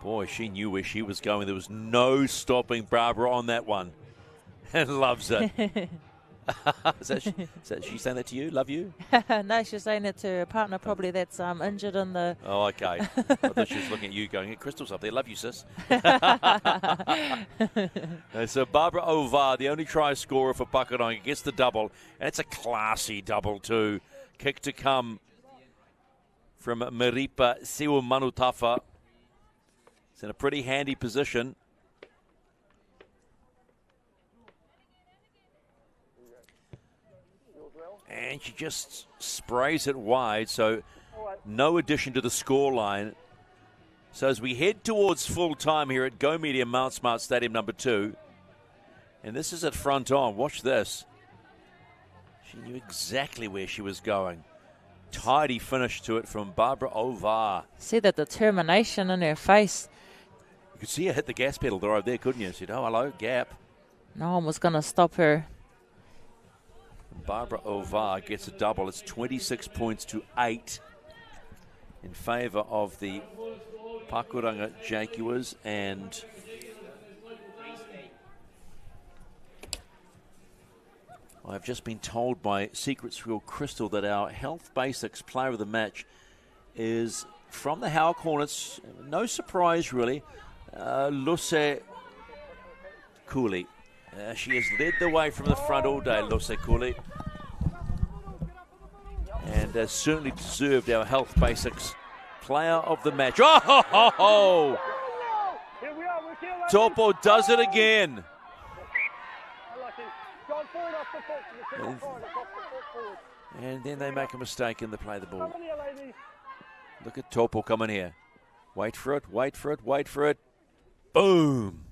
Boy, she knew where she was going. There was no stopping Barbara on that one. And loves it. Is that she saying that to you? Love you? No, she's saying it to her partner, probably that's injured in the... Oh, okay. I thought she was looking at you going, hey, Crystal's up there. Love you, sis. So Barbara Ovar, the only try scorer for Pakuranga, gets the double. And it's a classy double, too. Kick to come from Maripa Siwa-Manutafa. It's in a pretty handy position. And she just sprays it wide, so no addition to the scoreline. So as we head towards full time here at Go Media Mount Smart Stadium number 2, and this is at front on, watch this. She knew exactly where she was going. Tidy finish to it from Barbara Ovar. See the determination in her face. You could see her hit the gas pedal right there, couldn't you? She said, oh, hello, gap. No one was going to stop her. Barbara Ovar gets a double. It's 26 points to 8 in favour of the Pakuranga Jaguars. And I've just been told by Secret Squirrel Crystal that our Health Basics player of the match is from the Howick Hornets. No surprise, really. Luce Cooley. She has led the way from the front all day, Luce Cooley. And has certainly deserved our Health Basics player of the match. Oh, ho, ho, ho. Topo does it again. And then they make a mistake and they play the ball. Look at Topo coming here. Wait for it, wait for it, wait for it. Boom.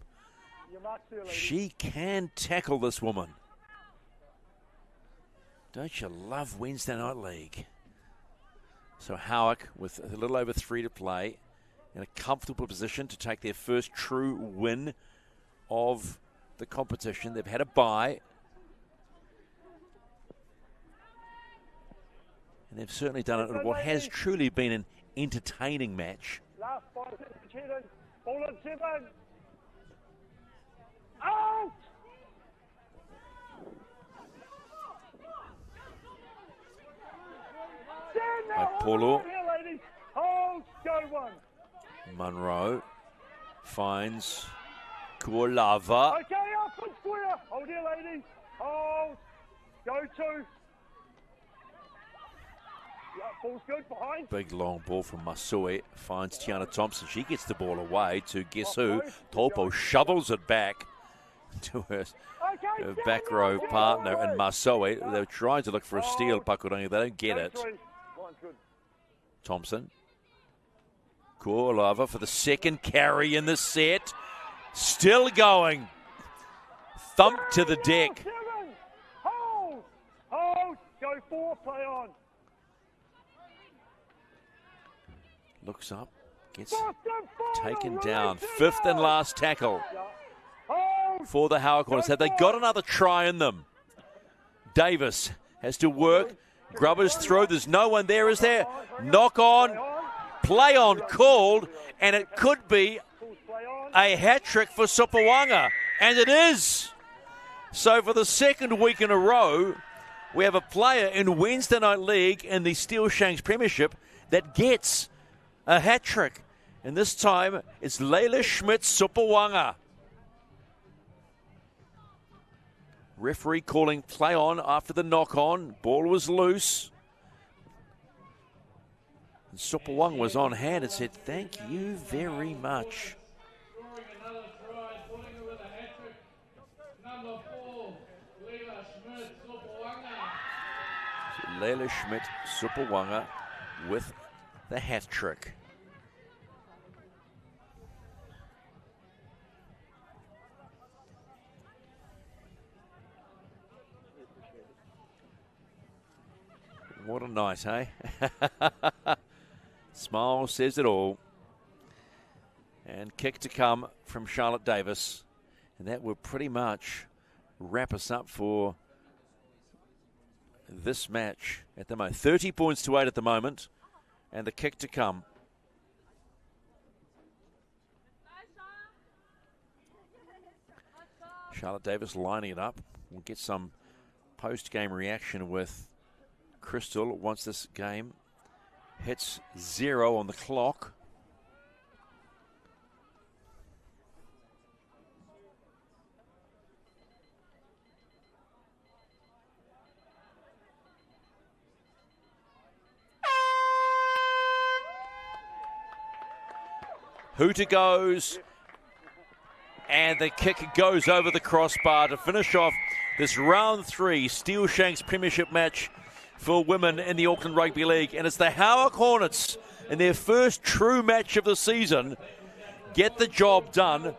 She can tackle this woman. Don't you love Wednesday Night League? So Howick with a little over 3 to play in a comfortable position to take their first true win of the competition. They've had a bye. And they've certainly done it in what has truly been an entertaining match. Last 5 seconds, ball on 7. Out! Polo. Hold, go 1. Munro finds Kuolava. Okay, up and square. Hold here, ladies. Hold. Go 2. Ball's good behind. Big long ball from Masui. Finds Tiana Thompson. She gets the ball away to guess who? Taupo shovels it back to her back row partner and Masui. They're trying to look for a steal, Pakuranga. They don't get it. Thompson. Kuolava for the second carry in the set. Still going. Thump to the deck. Hold! Go 4, play on. Looks up. Gets taken down. 5th and last tackle for the Howick Hornets. Have they got another try in them? Davis has to work. Grubbers through. There's no one there, is there? Knock on. Play on called. And it could be a hat-trick for Supawanga. And it is. So for the second week in a row, we have a player in Wednesday Night League in the Steele-Shanks Premiership that gets a hat-trick. And this time, it's Leila Schmidt-Supawanga. Referee calling play on after the knock-on. Ball was loose. And Supawanga was on hand and said, thank you very much. Leila Schmidt-Supawanga with the hat trick. What a night, eh? Smile says it all. And kick to come from Charlotte Davis. And that will pretty much wrap us up for this match at the moment. 30 points to 8 at the moment. And the kick to come. Charlotte Davis lining it up. We'll get some post-game reaction with Crystal once this game hits 0 on the clock. Hooter goes, and the kick goes over the crossbar to finish off this round 3 Steele-Shanks Premiership match for women in the Auckland Rugby League. And it's the Howick Hornets in their first true match of the season get the job done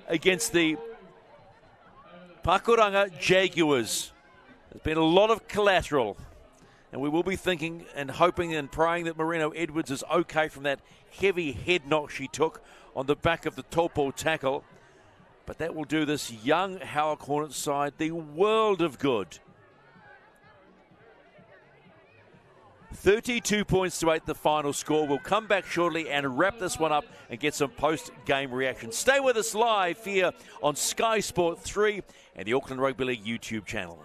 against the Pakuranga Jaguars. There's been a lot of collateral, and we will be thinking and hoping and praying that Marino Edwards is okay from that heavy head knock she took on the back of the Taupo tackle. But that will do this young Howick Hornets side the world of good. 32 points to 8 the final score. We'll come back shortly and wrap this one up and get some post-game reaction. Stay with us live here on Sky Sport 3 and the Auckland Rugby League YouTube channel.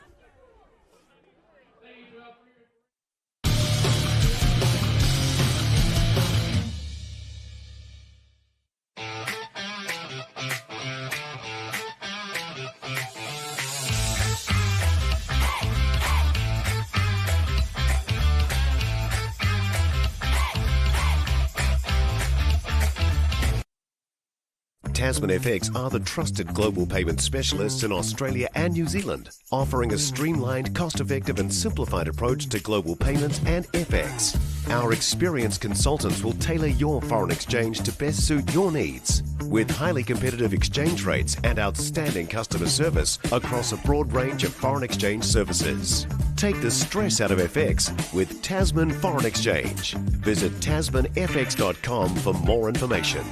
Tasman FX are the trusted global payment specialists in Australia and New Zealand, offering a streamlined, cost-effective and simplified approach to global payments and FX. Our experienced consultants will tailor your foreign exchange to best suit your needs, with highly competitive exchange rates and outstanding customer service across a broad range of foreign exchange services. Take the stress out of FX with Tasman Foreign Exchange. Visit tasmanfx.com for more information.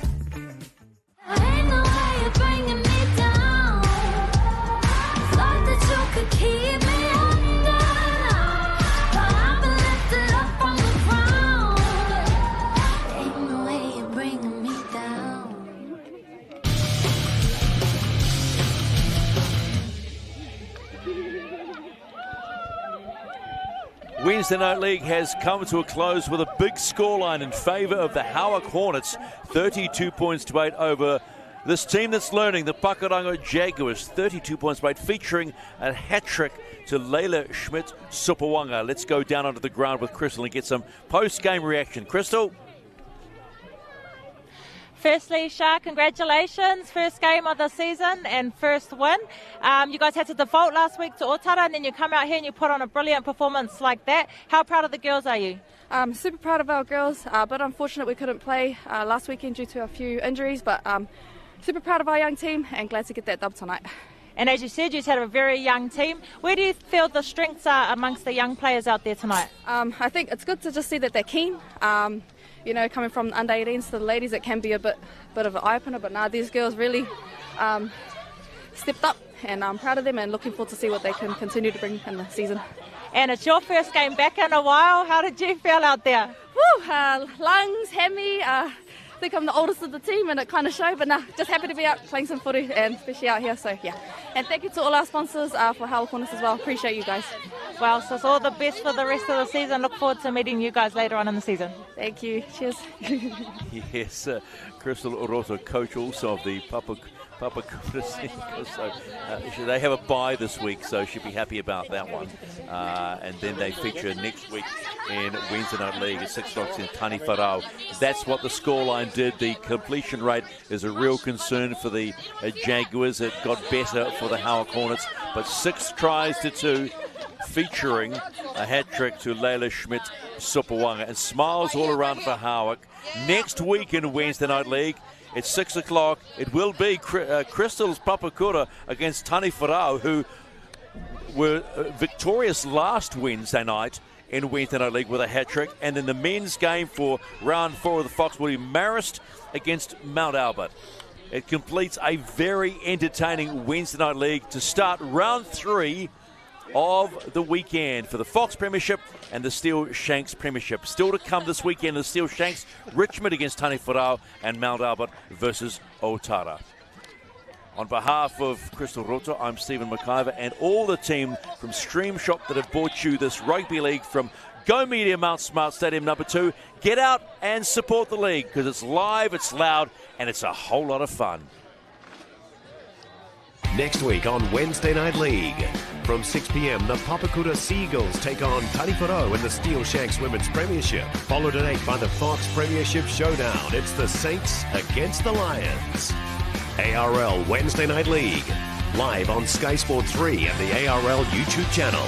Wednesday Night League has come to a close with a big scoreline in favour of the Howick Hornets. 32 points to 8 over This team that's learning, the Pakuranga Jaguars, 32 points made, featuring a hat-trick to Leila Schmidt-Supawanga. Let's go down onto the ground with Crystal and get some post-game reaction. Crystal? Firstly, Shah, congratulations. First game of the season and first win. You guys had to default last week to Otara, and then you come out here and you put on a brilliant performance like that. How proud of the girls are you? Super proud of our girls, but unfortunate we couldn't play last weekend due to a few injuries, but super proud of our young team and glad to get that dub tonight. And as you said, you had a very young team. Where do you feel the strengths are amongst the young players out there tonight? I think it's good to just see that they're keen. You know, coming from under 18s to the ladies, it can be a bit of an eye-opener, but now these girls really stepped up, and I'm proud of them and looking forward to see what they can continue to bring in the season. And it's your first game back in a while. How did you feel out there? Woo, lungs, hammy. I think I'm the oldest of the team and it kind of showed, but just happy to be out playing some footy and especially out here, so yeah. And thank you to all our sponsors for Howick Hornets as well. Appreciate you guys. Well, so it's all the best for the rest of the season. Look forward to meeting you guys later on in the season. Thank you. Cheers. Yes, Crystal Oroto, coach also of the Pakuranga. So they have a bye this week, so she'll be happy about that one. And then they feature next week in Wednesday Night League at 6 o'clock in Tani Wharau. That's what the scoreline did. The completion rate is a real concern for the Jaguars. It got better for the Howick Hornets, but 6 tries to 2, featuring a hat-trick to Leila Schmidt-Supawanga. And smiles all around for Howick. Next week in Wednesday Night League, it's 6 o'clock. It will be Crystal's Papakura against Tani Wharau, who were victorious last Wednesday night in Wednesday Night League with a hat-trick. And then the men's game for round 4 of the Fox will be Marist against Mount Albert. It completes a very entertaining Wednesday Night League to start round 3 of the weekend for the Fox Premiership and the Steele-Shanks Premiership. Still to come this weekend, the Steele-Shanks, Richmond against Tani Wharau and Mount Albert versus Otara. On behalf of Crystal Roto, I'm Stephen McIver and all the team from Stream Shop that have brought you this rugby league from Go Media Mount Smart Stadium number 2. Get out and support the league because it's live, it's loud, and it's a whole lot of fun. Next week on Wednesday Night League. From 6 p.m, the Papakura Seagulls take on Tani Wharau in the Steele-Shanks Women's Premiership. Followed at 8 by the Fox Premiership Showdown. It's the Saints against the Lions. ARL Wednesday Night League. Live on Sky Sport 3 and the ARL YouTube channel.